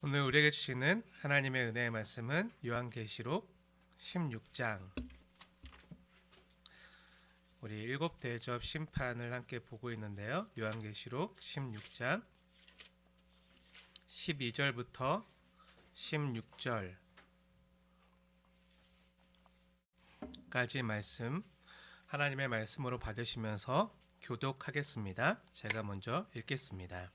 오늘 우리에게 주시는 하나님의 은혜의 말씀은 요한계시록 16장. 우리 일곱 대접 심판을 함께 보고 있는데요. 요한계시록 16장 12절부터 16절까지 말씀, 하나님의 말씀으로 받으시면서 교독하겠습니다. 제가 먼저 읽겠습니다.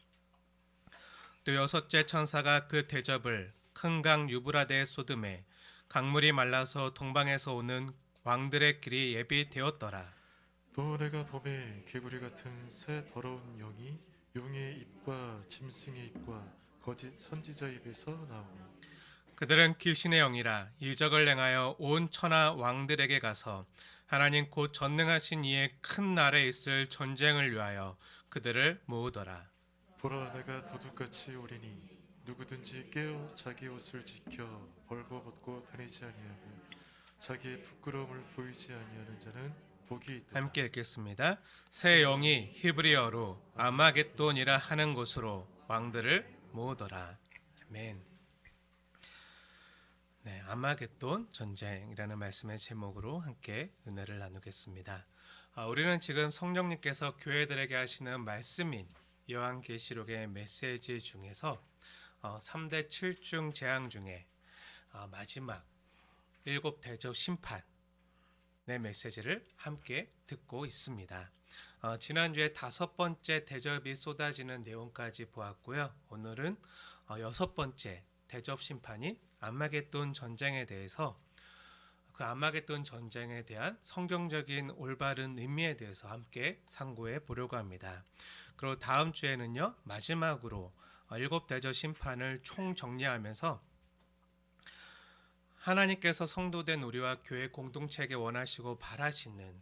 또 여섯째 천사가 그 대접을 큰 강 유브라데에 쏟음에 강물이 말라서 동방에서 오는 왕들의 길이 예비되었더라. 또 내가 봄에 개구리 같은 새 더러운 영이 용의 입과 짐승의 입과 거짓 선지자 입에서 나오니 그들은 귀신의 영이라 이적을 행하여 온 천하 왕들에게 가서 하나님 곧 전능하신 이의 큰 날에 있을 전쟁을 위하여 그들을 모으더라. 보라 내가 도둑같이 오리니 누구든지 깨어 자기 옷을 지켜 벌거벗고 다니지 아니하며 자기의 부끄러움을 보이지 아니하는 자는 복이 있다. 함께 읽겠습니다. 새 영이 히브리어로 아마겟돈이라 하는 곳으로 왕들을 모으더라. 아멘. 네, 아마겟돈 전쟁이라는 말씀의 제목으로 함께 은혜를 나누겠습니다. 우리는 지금 성령님께서 교회들에게 하시는 말씀인 요한계시록의 메시지 중에서 3대 7중 재앙 중에 마지막 일곱 대접 심판의 메시지를 함께 듣고 있습니다. 지난주에 다섯 번째 대접이 쏟아지는 내용까지 보았고요. 오늘은 여섯 번째 대접 심판인 아마겟돈 전쟁에 대해서, 그 아마겟돈 전쟁에 대한 성경적인 올바른 의미에 대해서 함께 상고해 보려고 합니다. 그리고 다음 주에는요, 마지막으로 일곱 대접 심판을 총 정리하면서 하나님께서 성도된 우리와 교회 공동체에게 원하시고 바라시는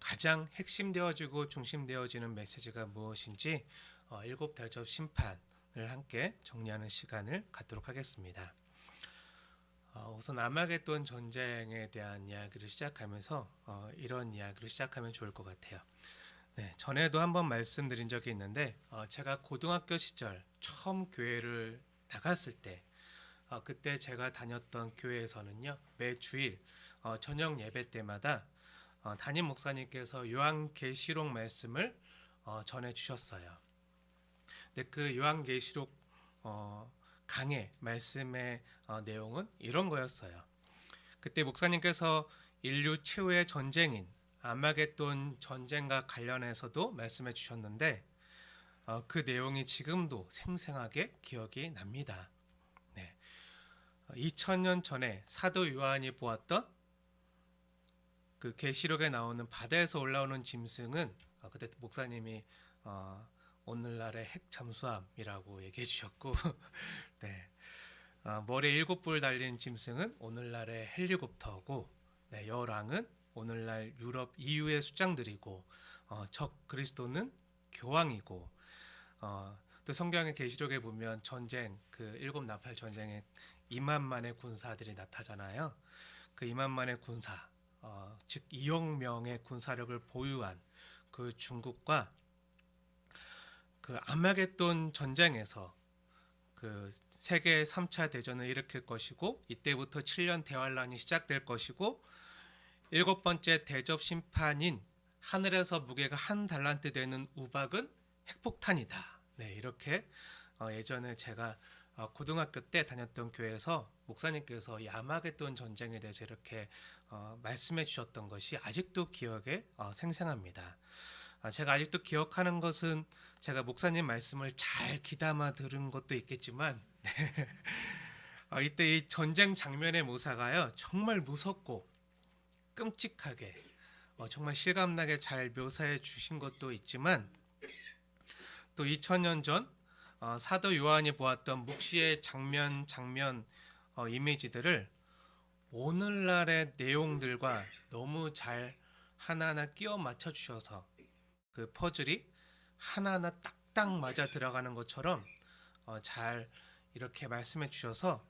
가장 핵심되어지고 중심되어지는 메시지가 무엇인지 일곱 대접 심판을 함께 정리하는 시간을 갖도록 하겠습니다. 우선 아마겟돈 전쟁에 대한 이야기를 시작하면서 이런 이야기를 시작하면 좋을 것 같아요. 네, 전에도 한번 말씀드린 적이 있는데 제가 고등학교 시절 처음 교회를 나갔을 때 그때 제가 다녔던 교회에서는요, 매 주일 저녁 예배 때마다 담임 목사님께서 요한계시록 말씀을 전해 주셨어요. 근데 그 요한계시록 강의 말씀의 내용은 이런 거였어요. 그때 목사님께서 인류 최후의 전쟁인 아마겟돈 전쟁과 관련해서도 말씀해 주셨는데 그 내용이 지금도 생생하게 기억이 납니다. 네. 2000년 전에 사도 요한이 보았던 그 계시록에 나오는 바다에서 올라오는 짐승은 그때 목사님이 오늘날의 핵 잠수함이라고 얘기해 주셨고 네. 머리에 7뿔 달린 짐승은 오늘날의 헬리콥터고, 네, 여왕은 오늘날 유럽 EU의 수장들이고, 적 그리스도는 교황이고, 또 성경의 계시록에 보면 전쟁, 그 일곱 나팔 전쟁에 2만만의 군사들이 나타나잖아요. 그 2만만의 군사, 즉 2억 명의 군사력을 보유한 그 중국과 그 아마겟돈 전쟁에서 그 세계 3차 대전을 일으킬 것이고, 이때부터 7년 대환란이 시작될 것이고, 일곱 번째 대접 심판인 하늘에서 무게가 한 달란트 되는 우박은 핵폭탄이다. 네, 이렇게 예전에 제가 고등학교 때 다녔던 교회에서 목사님께서 이 아마겟돈 전쟁에 대해서 이렇게 말씀해 주셨던 것이 아직도 기억에 생생합니다. 제가 아직도 기억하는 것은 제가 목사님 말씀을 잘 귀담아 들은 것도 있겠지만 이때 이 전쟁 장면의 묘사가요, 정말 무섭고 끔찍하게 정말 실감나게 잘 묘사해 주신 것도 있지만, 또 2000년 전 사도 요한이 보았던 묵시의 장면 이미지들을 오늘날의 내용들과 너무 잘 하나하나 끼워 맞춰 주셔서 그 퍼즐이 하나하나 딱딱 맞아 들어가는 것처럼 잘 이렇게 말씀해 주셔서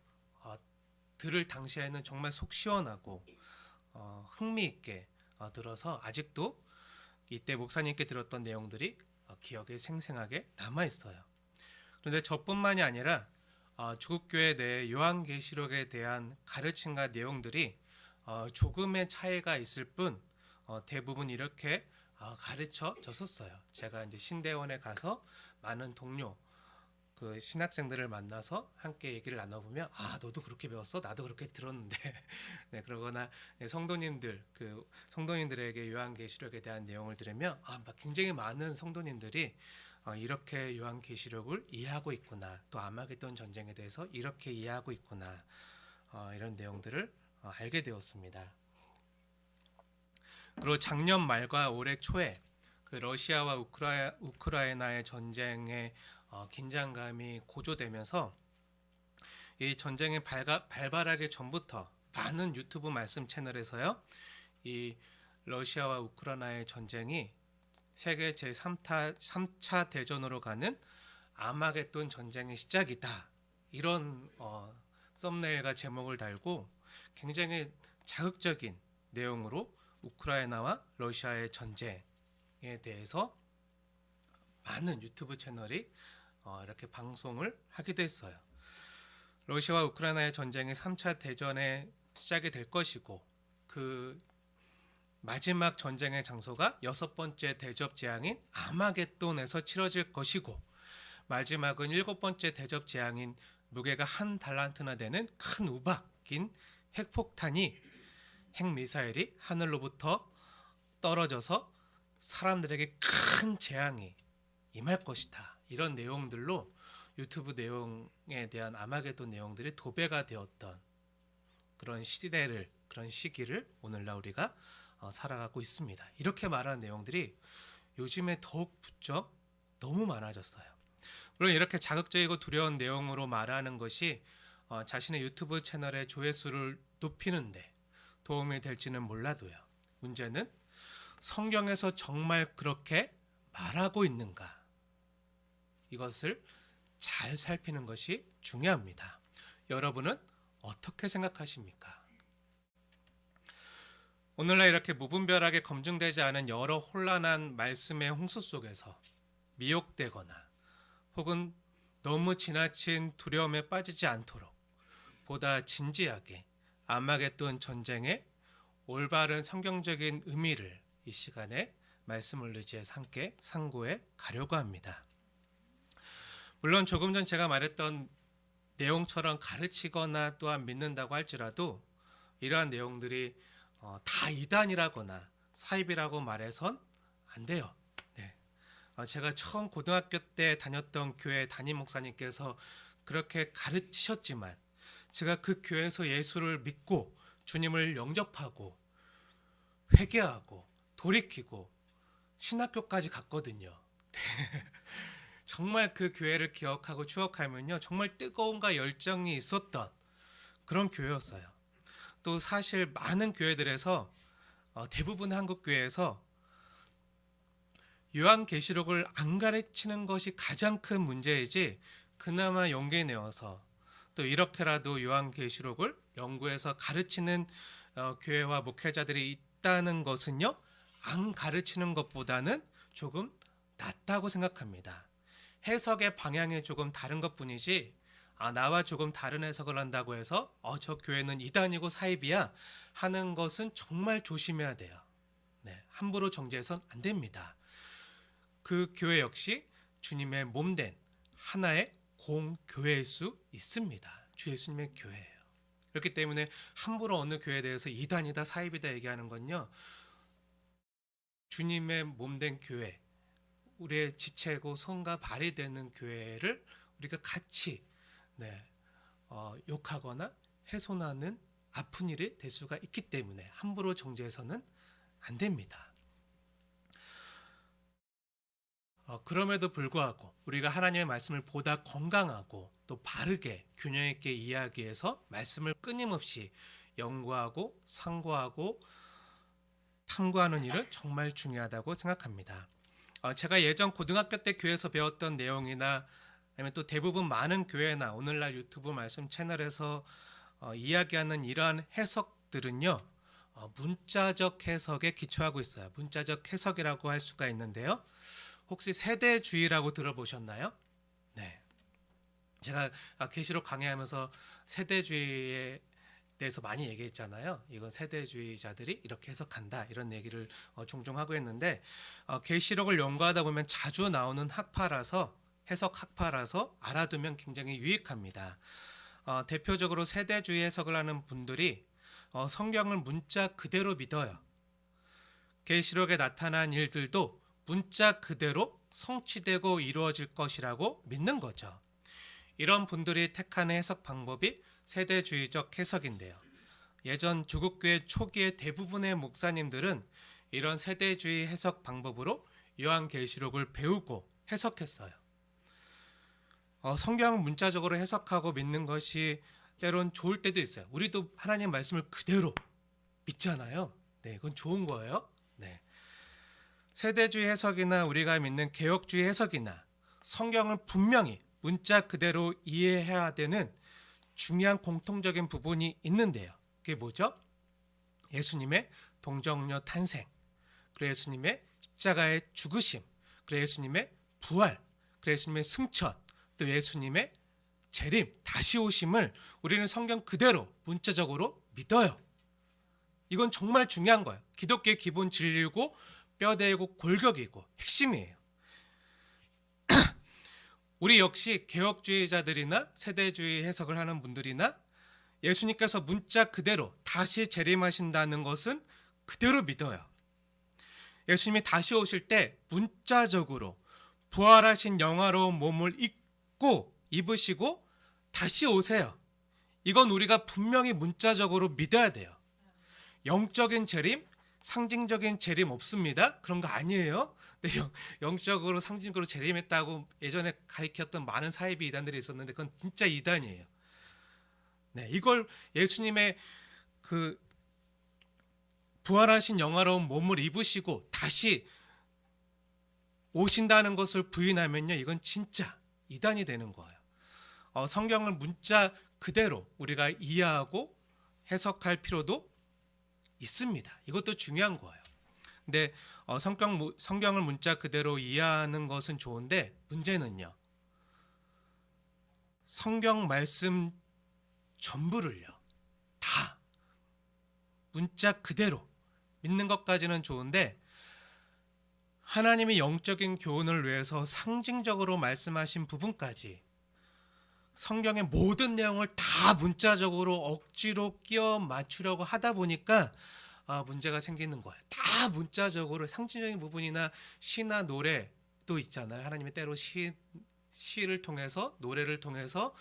들을 당시에는 정말 속 시원하고 흥미있게 들어서 아직도 이때 목사님께 들었던 내용들이 기억에 생생하게 남아 있어요. 그런데 저뿐만이 아니라 조국 교회 내 요한계시록에 대한 가르침과 내용들이 조금의 차이가 있을 뿐 대부분 이렇게 가르쳐 졌었어요. 제가 이제 신대원에 가서 많은 동료 그 신학생들을 만나서 함께 얘기를 나눠보면 너도 그렇게 배웠어? 나도 그렇게 들었는데 네, 그러거나 성도님들 그 성도님들에게 요한계시록에 대한 내용을 들으면 막 굉장히 많은 성도님들이 이렇게 요한계시록을 이해하고 있구나, 또 아마겟돈 전쟁에 대해서 이렇게 이해하고 있구나, 이런 내용들을 알게 되었습니다. 그리고 작년 말과 올해 초에 그 러시아와 우크라이나의 전쟁의 긴장감이 고조되면서 이 전쟁이 발발하기 전부터 많은 유튜브 말씀 채널에서요, 이 러시아와 우크라이나의 전쟁이 세계 제3차 대전으로 가는 아마겟돈 전쟁의 시작이다, 이런 썸네일과 제목을 달고 굉장히 자극적인 내용으로 우크라이나와 러시아의 전쟁에 대해서 많은 유튜브 채널이 이렇게 방송을 하기도 했어요. 러시아와 우크라이나의 전쟁이 3차 대전의 시작이 될 것이고, 그 마지막 전쟁의 장소가 6번째 대접 재앙인 아마겟돈에서 치러질 것이고, 마지막은 7번째 대접 재앙인 무게가 1달란트나 되는 큰 우박인 핵폭탄이, 핵미사일이 하늘로부터 떨어져서 사람들에게 큰 재앙이 임할 것이다, 이런 내용들로 유튜브 내용에 대한 아마겟돈 내용들이 도배가 되었던 그런 시기를 오늘날 우리가 살아가고 있습니다. 이렇게 말하는 내용들이 요즘에 더욱 부쩍 너무 많아졌어요. 물론 이렇게 자극적이고 두려운 내용으로 말하는 것이 자신의 유튜브 채널의 조회수를 높이는데 도움이 될지는 몰라도요, 문제는 성경에서 정말 그렇게 말하고 있는가, 이것을 잘 살피는 것이 중요합니다. 여러분은 어떻게 생각하십니까? 오늘날 이렇게 무분별하게 검증되지 않은 여러 혼란한 말씀의 홍수 속에서 미혹되거나 혹은 너무 지나친 두려움에 빠지지 않도록 보다 진지하게 아마겟돈 전쟁의 올바른 성경적인 의미를 이 시간에 말씀을 의지해서 함께 상고해 가려고 합니다. 물론 조금 전 제가 말했던 내용처럼 가르치거나 또한 믿는다고 할지라도 이러한 내용들이 다 이단이라거나 사입이라고 말해선 안 돼요. 네. 제가 처음 고등학교 때 다녔던 교회 담임 목사님께서 그렇게 가르치셨지만 제가 그 교회에서 예수를 믿고 주님을 영접하고 회개하고 돌이키고 신학교까지 갔거든요. 정말 그 교회를 기억하고 추억하면요, 정말 뜨거움과 열정이 있었던 그런 교회였어요. 또 사실 많은 교회들에서 대부분 한국 교회에서 요한계시록을 안 가르치는 것이 가장 큰 문제이지, 그나마 용기 내어서 또 이렇게라도 요한계시록을 연구해서 가르치는 교회와 목회자들이 있다는 것은요, 안 가르치는 것보다는 조금 낫다고 생각합니다. 해석의 방향이 조금 다른 것뿐이지, 나와 조금 다른 해석을 한다고 해서 저 교회는 이단이고 사입이야 하는 것은 정말 조심해야 돼요. 네, 함부로 정죄해서는 안 됩니다. 그 교회 역시 주님의 몸된 하나의 공교회일 수 있습니다. 주 예수님의 교회예요. 그렇기 때문에 함부로 어느 교회에 대해서 이단이다 사입이다 얘기하는 건요, 주님의 몸된 교회, 우리의 지체고 손과 발이 되는 교회를 우리가 같이 욕하거나 훼손하는 아픈 일이 될 수가 있기 때문에 함부로 정죄해서는 안 됩니다. 그럼에도 불구하고 우리가 하나님의 말씀을 보다 건강하고 또 바르게 균형 있게 이해하기 위해서 말씀을 끊임없이 연구하고 상고하고 탐구하는 일은 정말 중요하다고 생각합니다. 제가 예전 고등학교 때 교회에서 배웠던 내용이나 아니면 또 대부분 많은 교회나 오늘날 유튜브 말씀 채널에서 이야기하는 이러한 해석들은요, 문자적 해석에 기초하고 있어요. 문자적 해석이라고 할 수가 있는데요. 혹시 세대주의라고 들어보셨나요? 네. 제가 계시록 강의하면서 세대주의에 대해서 많이 얘기했잖아요. 이건 세대주의자들이 이렇게 해석한다 이런 얘기를 종종 하고 있는데 계시록을 연구하다 보면 자주 나오는 학파라서 해석 학파라서 알아두면 굉장히 유익합니다. 대표적으로 세대주의 해석을 하는 분들이 성경을 문자 그대로 믿어요. 계시록에 나타난 일들도 문자 그대로 성취되고 이루어질 것이라고 믿는 거죠. 이런 분들이 택하는 해석 방법이 세대주의적 해석인데요. 예전 조국교회 초기의 대부분의 목사님들은 이런 세대주의 해석 방법으로 요한계시록을 배우고 해석했어요. 성경 문자적으로 해석하고 믿는 것이 때론 좋을 때도 있어요. 우리도 하나님 말씀을 그대로 믿잖아요. 네, 이건 좋은 거예요. 네. 세대주의 해석이나 우리가 믿는 개혁주의 해석이나 성경을 분명히 문자 그대로 이해해야 되는 중요한 공통적인 부분이 있는데요. 그게 뭐죠? 예수님의 동정녀 탄생, 그리고 예수님의 십자가의 죽으심, 그리고 예수님의 부활, 그리고 예수님의 승천, 또 예수님의 재림, 다시 오심을 우리는 성경 그대로 문자적으로 믿어요. 이건 정말 중요한 거예요. 기독교의 기본 진리고 뼈대고 골격이고 핵심이에요. 우리 역시 개혁주의자들이나 세대주의 해석을 하는 분들이나 예수님께서 문자 그대로 다시 재림하신다는 것은 그대로 믿어요. 예수님이 다시 오실 때 문자적으로 부활하신 영화로운 몸을 입으시고 다시 오세요. 이건 우리가 분명히 문자적으로 믿어야 돼요. 영적인 재림, 상징적인 재림 없습니다. 그런 거 아니에요. 근데 영적으로 상징적으로 재림했다고 예전에 가리켰던 많은 사이비 이단들이 있었는데 그건 진짜 이단이에요. 네, 이걸 예수님의 그 부활하신 영화로운 몸을 입으시고 다시 오신다는 것을 부인하면요, 이건 진짜 이단이 되는 거예요. 성경을 문자 그대로 우리가 이해하고 해석할 필요도 있습니다. 이것도 중요한 거예요. 근데 성경을 문자 그대로 이해하는 것은 좋은데 문제는요, 성경 말씀 전부를요 다 문자 그대로 믿는 것까지는 좋은데 하나님의 영적인 교훈을 위해서 상징적으로 말씀하신 부분까지 성경의 모든 내용을 다 문자적으로 억지로 끼워 맞추려고 하다 보니까 문제가 생기는 거예요. 다 문자적으로 상징적인 부분이나 시나 노래도 있잖아요. 하나님이 때로 시를 통해서 노래를 통해서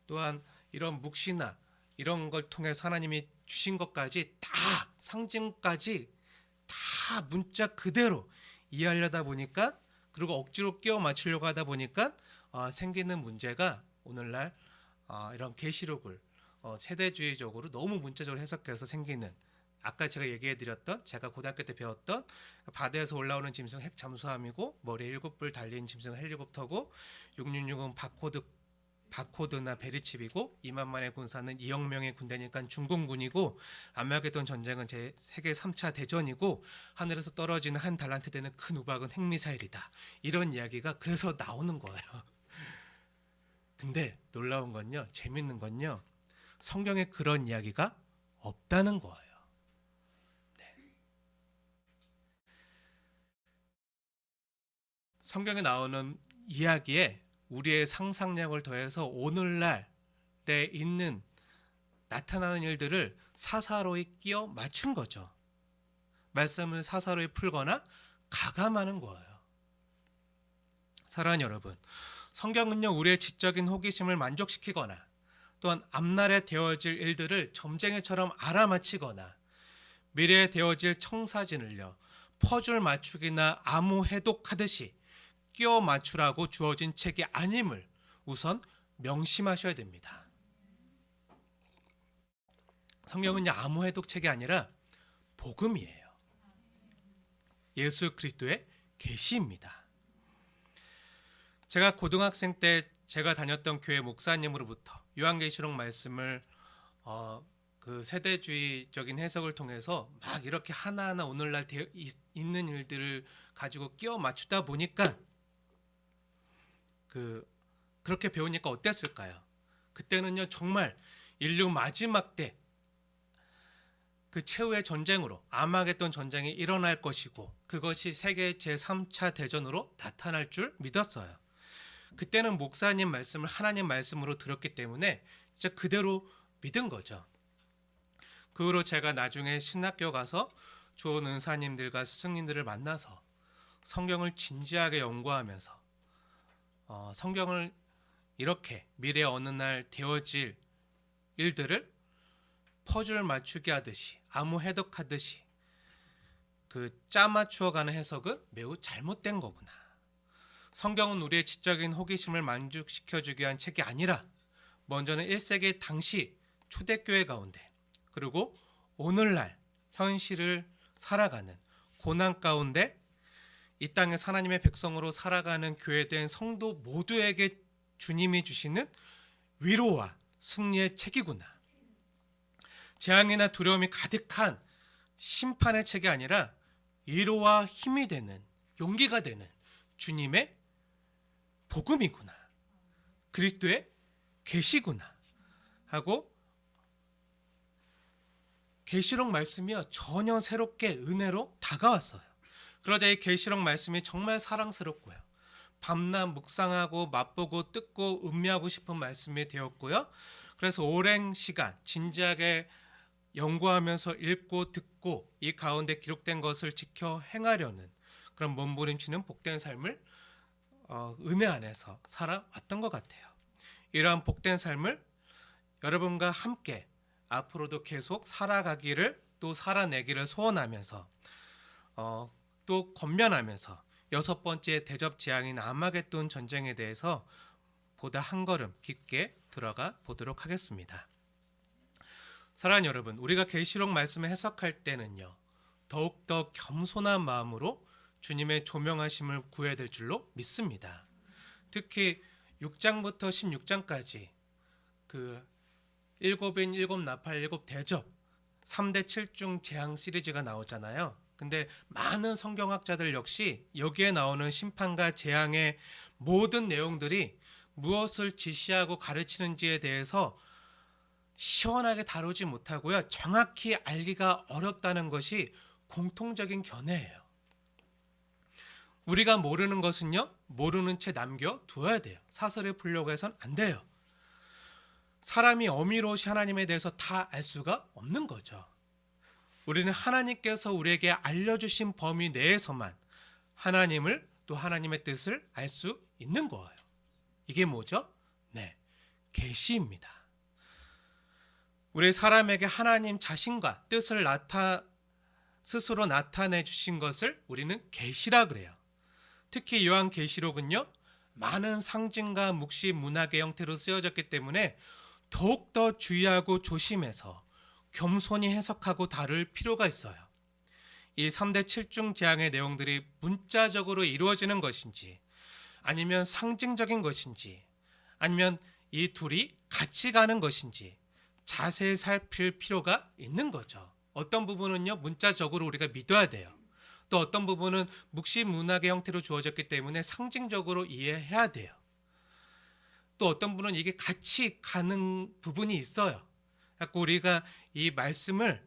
또한 이런 묵시나 이런 걸 통해서 하나님이 주신 것까지 다 상징까지 다 문자 그대로 이해하려다 보니까 그리고 억지로 끼워 맞추려고 하다 보니까 생기는 문제가 오늘날 이런 계시록을 세대주의적으로 너무 문자적으로 해석해서 생기는 아까 제가 얘기해드렸던 제가 고등학교 때 배웠던 바다에서 올라오는 짐승 핵 잠수함이고 머리에 7불 달린 짐승 헬리콥터고 666은 바코드나 베리칩이고 2만만의 군사는 2억 명의 군대니까 중공군이고 아마게돈 전쟁은 제 세계 3차 대전이고 하늘에서 떨어지는 한 달란트 되는 큰 우박은 핵미사일이다. 이런 이야기가 그래서 나오는 거예요. 근데 놀라운 건요, 재밌는 건요, 성경에 그런 이야기가 없다는 거예요. 네. 성경에 나오는 이야기에 우리의 상상력을 더해서 오늘날에 있는 나타나는 일들을 사사로이 끼워 맞춘 거죠. 말씀을 사사로이 풀거나 가감하는 거예요. 사랑하는 여러분, 성경은요 우리의 지적인 호기심을 만족시키거나 또한 앞날에 되어질 일들을 점쟁이처럼 알아맞히거나 미래에 되어질 청사진을요 퍼즐 맞추기나 암호 해독하듯이 끼워 맞추라고 주어진 책이 아님을 우선 명심하셔야 됩니다. 성경은요 암호 해독 책이 아니라 복음이에요. 예수 그리스도의 계시입니다. 제가 고등학생 때 제가 다녔던 교회 목사님으로부터 요한계시록 말씀을 그 세대주의적인 해석을 통해서 막 이렇게 하나하나 오늘날 있는 일들을 가지고 끼워 맞추다 보니까 그 그렇게 배우니까 어땠을까요? 그때는요 정말 인류 마지막 때 그 최후의 전쟁으로 아마겟돈 전쟁이 일어날 것이고 그것이 세계 제3차 대전으로 나타날 줄 믿었어요. 그때는 목사님 말씀을 하나님 말씀으로 들었기 때문에 진짜 그대로 믿은 거죠. 그 후로 제가 나중에 신학교 가서 좋은 은사님들과 스승님들을 만나서 성경을 진지하게 연구하면서 성경을 이렇게 미래 어느 날 되어질 일들을 퍼즐 맞추기 하듯이 암호 해독하듯이 그 짜맞추어가는 해석은 매우 잘못된 거구나. 성경은 우리의 지적인 호기심을 만족시켜주기 위한 책이 아니라 먼저는 1세기 당시 초대교회 가운데 그리고 오늘날 현실을 살아가는 고난 가운데 이 땅에서 하나님의 백성으로 살아가는 교회된 성도 모두에게 주님이 주시는 위로와 승리의 책이구나. 재앙이나 두려움이 가득한 심판의 책이 아니라 위로와 힘이 되는 용기가 되는 주님의 복음이구나. 그리스도의 계시구나 하고 계시록 말씀이요 전혀 새롭게 은혜로 다가왔어요. 그러자 이 계시록 말씀이 정말 사랑스럽고요. 밤낮 묵상하고 맛보고 뜯고 음미하고 싶은 말씀이 되었고요. 그래서 오랜 시간 진지하게 연구하면서 읽고 듣고 이 가운데 기록된 것을 지켜 행하려는 그런 몸부림치는 복된 삶을 은혜 안에서 살아왔던 것 같아요. 이러한 복된 삶을 여러분과 함께 앞으로도 계속 살아가기를 또 살아내기를 소원하면서 또 권면하면서 6번째 대접 재앙인 아마겟돈 전쟁에 대해서 보다 한 걸음 깊게 들어가 보도록 하겠습니다. 사랑하는 여러분, 우리가 계시록 말씀을 해석할 때는요 더욱더 겸손한 마음으로 주님의 조명하심을 구해야 될 줄로 믿습니다. 특히 6장부터 16장까지 그 일곱인, 일곱 나팔, 일곱 대접 3대 7중 재앙 시리즈가 나오잖아요. 근데 많은 성경학자들 역시 여기에 나오는 심판과 재앙의 모든 내용들이 무엇을 지시하고 가르치는지에 대해서 시원하게 다루지 못하고요. 정확히 알기가 어렵다는 것이 공통적인 견해예요. 우리가 모르는 것은요. 모르는 채 남겨두어야 돼요. 사설에 풀려고 해서는 안 돼요. 사람이 어미로시 하나님에 대해서 다 알 수가 없는 거죠. 우리는 하나님께서 우리에게 알려주신 범위 내에서만 하나님을 또 하나님의 뜻을 알 수 있는 거예요. 이게 뭐죠? 네, 계시입니다. 우리 사람에게 하나님 자신과 뜻을 스스로 나타내 주신 것을 우리는 계시라 그래요. 특히 요한계시록은요. 많은 상징과 묵시 문학의 형태로 쓰여졌기 때문에 더욱더 주의하고 조심해서 겸손히 해석하고 다룰 필요가 있어요. 이 3대 7중 재앙의 내용들이 문자적으로 이루어지는 것인지 아니면 상징적인 것인지 아니면 이 둘이 같이 가는 것인지 자세히 살필 필요가 있는 거죠. 어떤 부분은요 문자적으로 우리가 믿어야 돼요. 또 어떤 부분은 묵시 문학의 형태로 주어졌기 때문에 상징적으로 이해해야 돼요. 또 어떤 분은 이게 같이 가는 부분이 있어요. 그래서 우리가 이 말씀을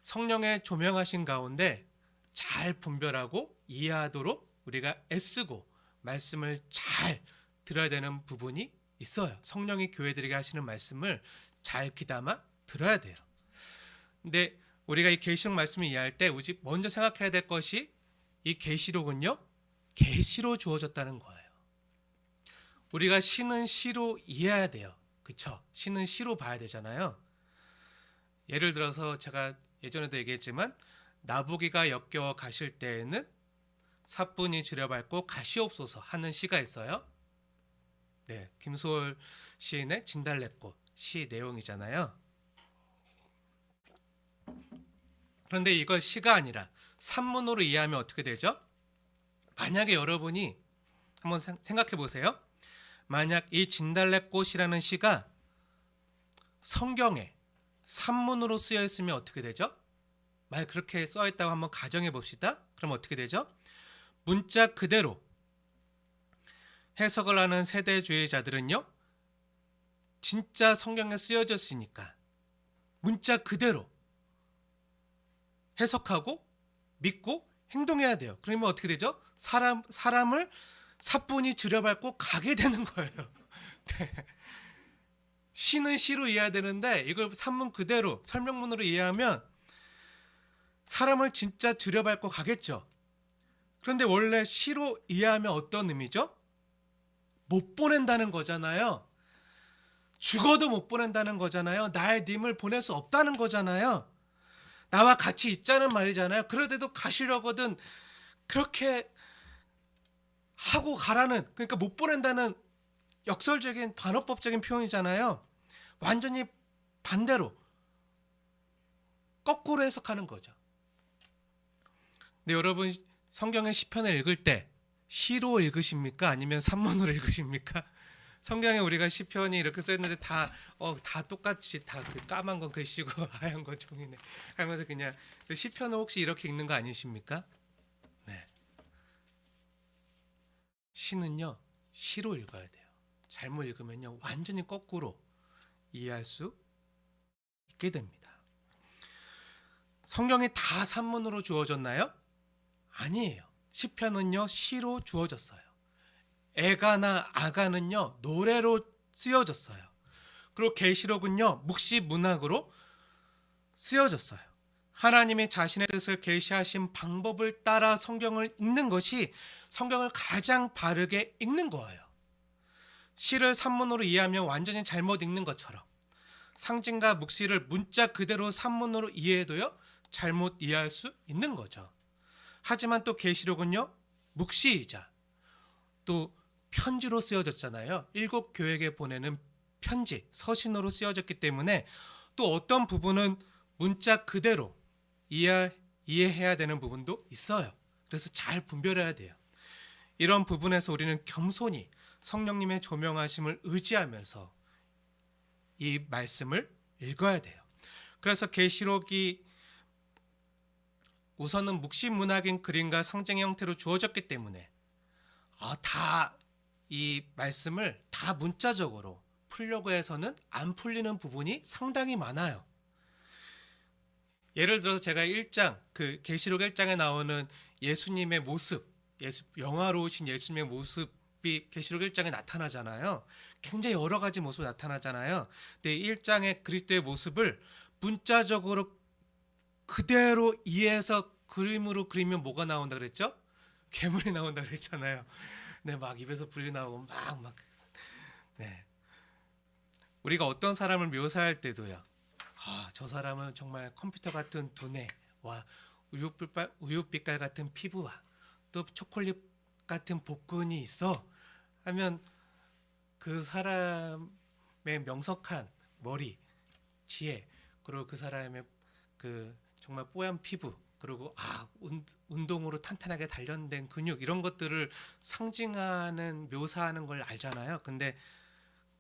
성령의 조명하신 가운데 잘 분별하고 이해하도록 우리가 애쓰고 말씀을 잘 들어야 되는 부분이 있어요. 성령이 교회들에게 하시는 말씀을 잘 귀담아 들어야 돼요. 근데 우리가 이 계시록 말씀을 이해할 때 먼저 생각해야 될 것이 이 계시록은요. 계시로 주어졌다는 거예요. 우리가 시는 시로 이해해야 돼요. 그렇죠? 시는 시로 봐야 되잖아요. 예를 들어서 제가 예전에도 얘기했지만 나부기가 역겨워 가실 때에는 사뿐히 지려밟고 가시옵소서 하는 시가 있어요. 네, 김소월 시인의 진달래꽃 시 내용이잖아요. 그런데 이걸 시가 아니라 산문으로 이해하면 어떻게 되죠? 만약에 여러분이 한번 생각해 보세요. 만약 이 진달래꽃이라는 시가 성경에 산문으로 쓰여 있으면 어떻게 되죠? 만약 그렇게 써 있다고 한번 가정해 봅시다. 그럼 어떻게 되죠? 문자 그대로 해석을 하는 세대주의자들은요, 진짜 성경에 쓰여졌으니까 문자 그대로 해석하고 믿고 행동해야 돼요. 그러면 어떻게 되죠? 사람을 사뿐히 들여밟고 가게 되는 거예요. 네. 시는 시로 이해해야 되는데 이걸 산문 그대로 설명문으로 이해하면 사람을 진짜 들여밟고 가겠죠. 그런데 원래 시로 이해하면 어떤 의미죠? 못 보낸다는 거잖아요. 죽어도 못 보낸다는 거잖아요. 나의 님을 보낼 수 없다는 거잖아요. 나와 같이 있자는 말이잖아요. 그런데도 가시려거든 그렇게 하고 가라는, 그러니까 못 보낸다는 역설적인 반어법적인 표현이잖아요. 완전히 반대로 거꾸로 해석하는 거죠. 근데 여러분 성경의 시편을 읽을 때 시로 읽으십니까? 아니면 산문으로 읽으십니까? 성경에 우리가 시편이 이렇게 써있는데 다 똑같이 다 그 까만 건 글씨고 하얀 건 종이네 하면서 그냥 시편을 혹시 이렇게 읽는 거 아니십니까? 네. 시는요 시로 읽어야 돼요. 잘못 읽으면요 완전히 거꾸로 이해할 수 있게 됩니다. 성경이 다 산문으로 주어졌나요? 아니에요. 시편은요 시로 주어졌어요. 애가나 아가는요 노래로 쓰여졌어요. 그리고 계시록은요 묵시 문학으로 쓰여졌어요. 하나님이 자신의 뜻을 계시하신 방법을 따라 성경을 읽는 것이 성경을 가장 바르게 읽는 거예요. 시를 산문으로 이해하면 완전히 잘못 읽는 것처럼 상징과 묵시를 문자 그대로 산문으로 이해해도요 잘못 이해할 수 있는 거죠. 하지만 또 계시록은요 묵시이자 또 편지로 쓰여졌잖아요. 7 교회에 보내는 편지, 서신으로 쓰여졌기 때문에 또 어떤 부분은 문자 그대로 이해해야 되는 부분도 있어요. 그래서 잘 분별해야 돼요. 이런 부분에서 우리는 겸손히 성령님의 조명하심을 의지하면서 이 말씀을 읽어야 돼요. 그래서 계시록이 우선은 묵시 문학인 그림과 상징의 형태로 주어졌기 때문에 다 이 말씀을 다 문자적으로 풀려고 해서는 안 풀리는 부분이 상당히 많아요. 예를 들어서 제가 1장 그 계시록 1장에 나오는 예수님의 모습, 영화로우신 예수님의 모습이 계시록 1장에 나타나잖아요. 굉장히 여러 가지 모습이 나타나잖아요. 근데 1장의 그리스도의 모습을 문자적으로 그대로 이해해서 그림으로 그리면 뭐가 나온다 그랬죠? 괴물이 나온다 그랬잖아요. 네, 막 입에서 불이 나오고 막 네. 우리가 어떤 사람을 묘사할 때도요. 저 사람은 정말 컴퓨터 같은 두뇌와 우윳빛깔 같은 피부와 또 초콜릿 같은 복근이 있어 하면 그 사람의 명석한 머리, 지혜, 그리고 그 사람의 그 정말 뽀얀 피부, 그리고 운동으로 탄탄하게 단련된 근육, 이런 것들을 상징하는 묘사하는 걸 알잖아요. 근데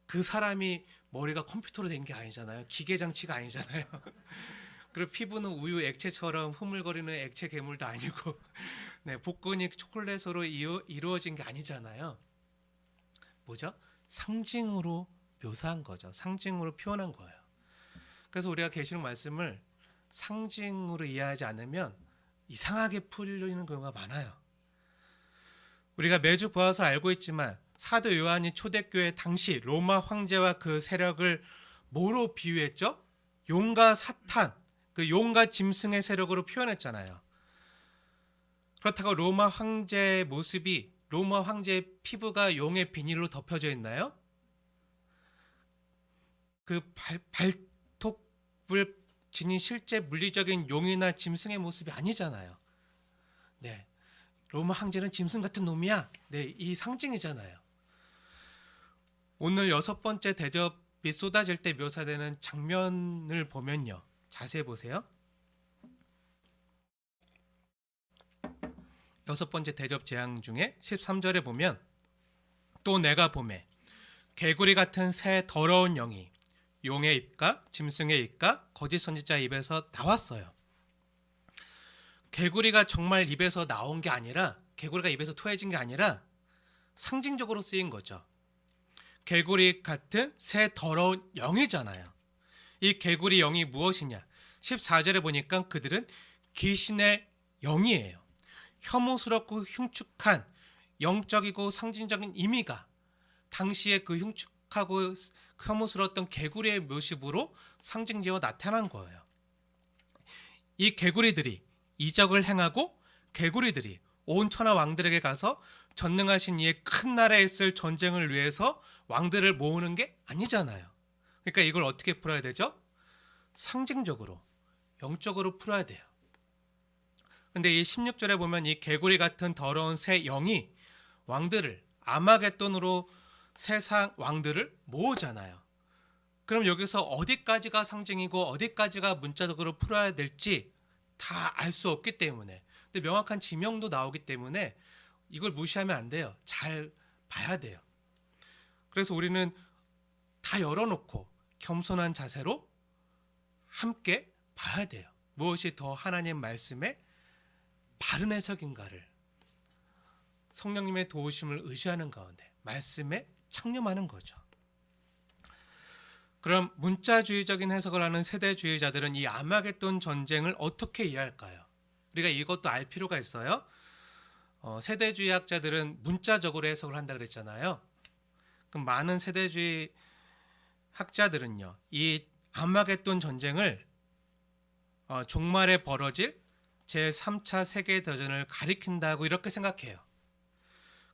그 사람이 머리가 컴퓨터로 된 게 아니잖아요. 기계 장치가 아니잖아요. 그리고 피부는 우유 액체처럼 흐물거리는 액체 괴물도 아니고 네, 복근이 초콜릿으로 이루어진 게 아니잖아요. 뭐죠? 상징으로 묘사한 거죠. 상징으로 표현한 거예요. 그래서 우리가 계시록 말씀을 상징으로 이해하지 않으면 이상하게 풀리는 경우가 많아요. 우리가 매주 보아서 알고 있지만 사도 요한이 초대교회 당시 로마 황제와 그 세력을 뭐로 비유했죠? 용과 사탄, 그 용과 짐승의 세력으로 표현했잖아요. 그렇다고 로마 황제의 모습이, 로마 황제의 피부가 용의 비닐로 덮여져 있나요? 그 발톱을 지닌 실제 물리적인 용이나 짐승의 모습이 아니잖아요. 네, 로마 황제는 짐승 같은 놈이야. 네, 이 상징이잖아요. 오늘 6번째 대접이 쏟아질 때 묘사되는 장면을 보면요, 자세히 보세요. 6번째 대접 재앙 중에 13절에 보면 또 내가 보매 개구리 같은 새 더러운 영이 용의 입과 짐승의 입과 거짓 선지자의 입에서 나왔어요. 개구리가 정말 입에서 나온 게 아니라, 개구리가 입에서 토해진 게 아니라 상징적으로 쓰인 거죠. 개구리 같은 새 더러운 영이잖아요. 이 개구리 영이 무엇이냐? 14절에 보니까 그들은 귀신의 영이에요. 혐오스럽고 흉측한 영적이고 상징적인 의미가 당시에 그 흉측하고 혐오스러웠던 개구리의 모습으로 상징되어 나타난 거예요. 이 개구리들이 이적을 행하고 개구리들이 온 천하 왕들에게 가서 전능하신 이의 큰 나라에 있을 전쟁을 위해서 왕들을 모으는 게 아니잖아요. 그러니까 이걸 어떻게 풀어야 되죠? 상징적으로, 영적으로 풀어야 돼요. 근데 이 16절에 보면 이 개구리 같은 더러운 새 영이 왕들을 아마겟돈으로 세상 왕들을 모으잖아요. 그럼 여기서 어디까지가 상징이고 어디까지가 문자적으로 풀어야 될지 다 알 수 없기 때문에, 근데 명확한 지명도 나오기 때문에 이걸 무시하면 안 돼요. 잘 봐야 돼요. 그래서 우리는 다 열어놓고 겸손한 자세로 함께 봐야 돼요. 무엇이 더 하나님 말씀의 바른 해석인가를 성령님의 도우심을 의지하는 가운데 말씀에 창념하는 거죠. 그럼 문자주의적인 해석을 하는 세대주의자들은 이 아마겟돈 전쟁을 어떻게 이해할까요? 우리가 이것도 알 필요가 있어요. 세대주의 학자들은 문자적으로 해석을 한다 그랬잖아요. 그럼 많은 세대주의 학자들은요, 이 아마겟돈 전쟁을 종말에 벌어질 제3차 세계대전을 가리킨다고 이렇게 생각해요.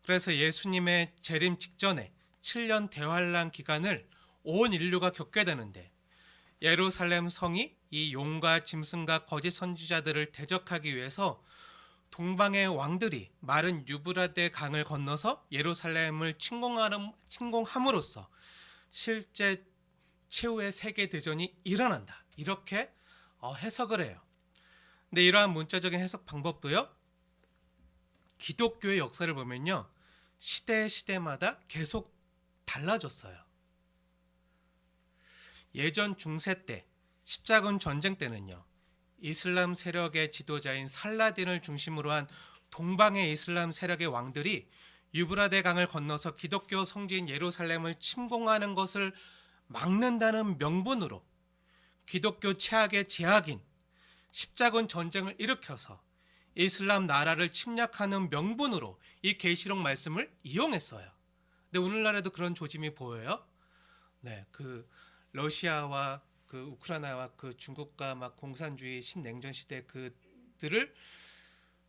그래서 예수님의 재림 직전에 7년 대환란 기간을 온 인류가 겪게 되는데, 예루살렘 성이 이 용과 짐승과 거짓 선지자들을 대적하기 위해서 동방의 왕들이 마른 유브라데 강을 건너서 예루살렘을 침공함으로써 실제 최후의 세계대전이 일어난다, 이렇게 해석을 해요. 근데 이러한 문자적인 해석 방법도요, 기독교의 역사를 보면요, 시대마다 계속 달라졌어요. 예전 중세 때 십자군 전쟁 때는요, 이슬람 세력의 지도자인 살라딘을 중심으로 한 동방의 이슬람 세력의 왕들이 유브라데 강을 건너서 기독교 성지인 예루살렘을 침공하는 것을 막는다는 명분으로 기독교 최악의 제약인 십자군 전쟁을 일으켜서 이슬람 나라를 침략하는 명분으로 이 계시록 말씀을 이용했어요. 근데 오늘날에도 그런 조짐이 보여요. 네, 그 러시아와 그 우크라이나와 그 중국과 막 공산주의 신냉전 시대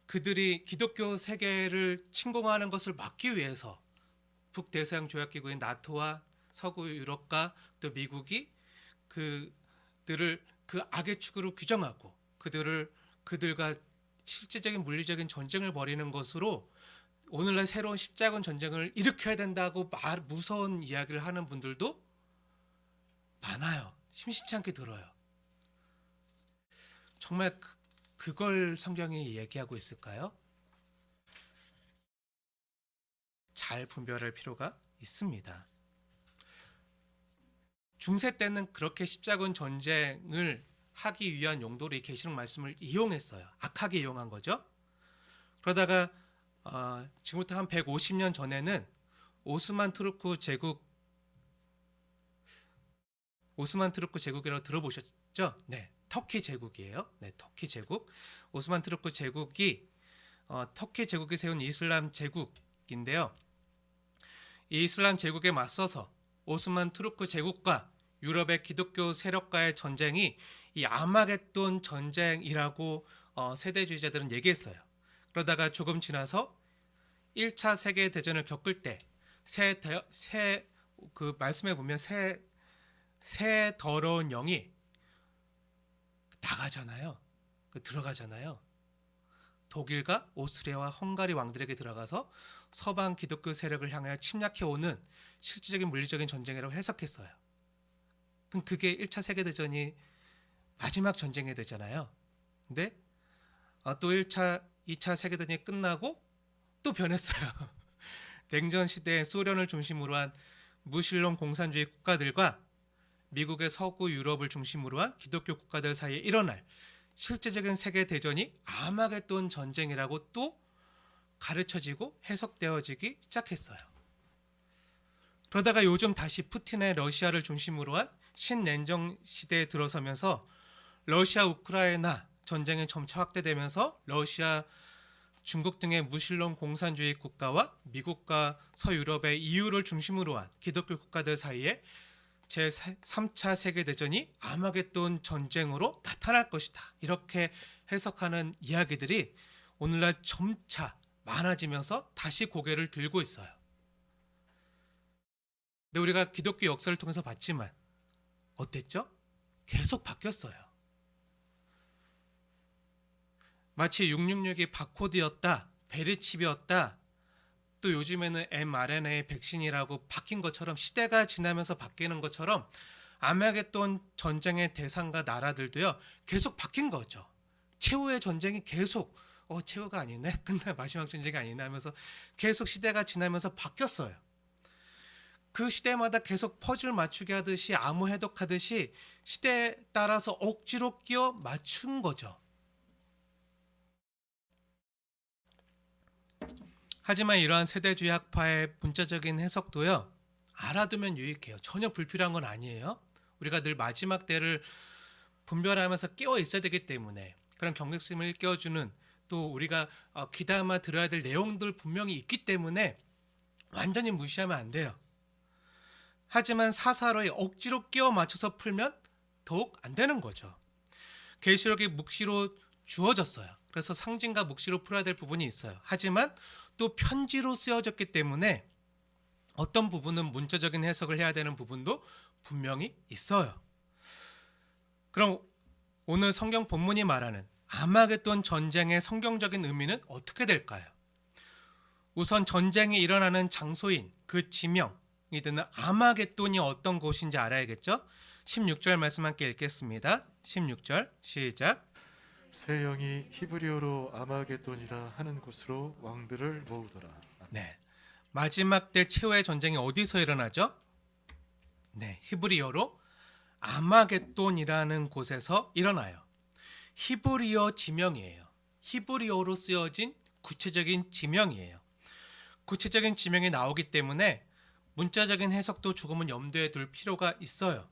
그들이 기독교 세계를 침공하는 것을 막기 위해서 북대서양 조약기구인 나토와 서구 유럽과 또 미국이 그들을 그 악의 축으로 규정하고 그들과 실질적인 물리적인 전쟁을 벌이는 것으로 오늘날 새로운 십자군 전쟁을 일으켜야 된다고 무서운 이야기를 하는 분들도 많아요. 심심치 않게 들어요. 정말 그걸 성경이 얘기하고 있을까요? 잘 분별할 필요가 있습니다. 중세 때는 그렇게 십자군 전쟁을 하기 위한 용도로 이 계시록 말씀을 이용했어요. 악하게 이용한 거죠. 그러다가 지금부터 한 150년 전에는 오스만 투르크 제국이라고 들어보셨죠? 네, 터키 제국이에요. 네, 터키 제국. 오스만 투르크 제국이 터키 제국이 세운 이슬람 제국인데요. 이 이슬람 제국에 맞서서 오스만 투르크 제국과 유럽의 기독교 세력과의 전쟁이 이 아마겟돈 전쟁이라고 세대주의자들은 얘기했어요. 그러다가 조금 지나서 1차 세계 대전을 겪을 때 그 말씀에 보면 새 더러운 영이 나가잖아요. 들어가잖아요. 독일과 오스트리아와 헝가리 왕들에게 들어가서 서방 기독교 세력을 향하여 침략해오는 실질적인 물리적인 전쟁이라고 해석했어요. 그럼 그게 1차 세계대전이 마지막 전쟁이 되잖아요. 근데 또 1차, 2차 세계대전이 끝나고 또 변했어요. 냉전 시대에 소련을 중심으로 한 무신론 공산주의 국가들과 미국의 서구 유럽을 중심으로 한 기독교 국가들 사이에 일어날 실제적인 세계대전이 아마겟돈 전쟁이라고 또 가르쳐지고 해석되어지기 시작했어요. 그러다가 요즘 다시 푸틴의 러시아를 중심으로 한 신냉전 시대에 들어서면서 러시아 우크라이나 전쟁이 점차 확대되면서 러시아, 중국 등의 무신론 공산주의 국가와 미국과 서유럽의 EU를 중심으로 한 기독교 국가들 사이에 제3차 세계대전이 아마겟돈 전쟁으로 나타날 것이다. 이렇게 해석하는 이야기들이 오늘날 점차 많아지면서 다시 고개를 들고 있어요. 근데 우리가 기독교 역사를 통해서 봤지만 어땠죠? 계속 바뀌었어요. 마치 666이 바코드였다, 베리칩이었다, 또 요즘에는 mRNA 백신이라고 바뀐 것처럼 시대가 지나면서 바뀌는 것처럼 아마겟돈 전쟁의 대상과 나라들도요 계속 바뀐 거죠. 최후의 전쟁이 계속 최후가 아니네, 끝나 마지막 전쟁이 아니네 하면서 계속 시대가 지나면서 바뀌었어요. 그 시대마다 계속 퍼즐 맞추기 하듯이 암호 해독하듯이 시대에 따라서 억지로 끼워 맞춘 거죠. 하지만 이러한 세대주의 학파의 문자적인 해석도요 알아두면 유익해요. 전혀 불필요한 건 아니에요. 우리가 늘 마지막 때를 분별하면서 깨어 있어야 되기 때문에 그런 경각심을 일깨워주는, 또 우리가 귀담아 들어야 될 내용들 분명히 있기 때문에 완전히 무시하면 안 돼요. 하지만 사사로이 억지로 끼워 맞춰서 풀면 더욱 안 되는 거죠. 계시록이 묵시로 주어졌어요. 그래서 상징과 묵시로 풀어야 될 부분이 있어요. 하지만 또 편지로 쓰여졌기 때문에 어떤 부분은 문자적인 해석을 해야 되는 부분도 분명히 있어요. 그럼 오늘 성경 본문이 말하는 아마겟돈 전쟁의 성경적인 의미는 어떻게 될까요? 우선 전쟁이 일어나는 장소인 그 지명이 되는 아마겟돈이 어떤 곳인지 알아야겠죠? 16절 말씀 함께 읽겠습니다. 16절 시작. 새 영이 히브리어로 아마겟돈이라 하는 곳으로 왕들을 모으더라. 네, 마지막 때 최후의 전쟁이 어디서 일어나죠? 네, 히브리어로 아마겟돈이라는 곳에서 일어나요. 히브리어 지명이에요. 히브리어로 쓰여진 구체적인 지명이에요. 구체적인 지명이 나오기 때문에 문자적인 해석도 조금은 염두에 둘 필요가 있어요.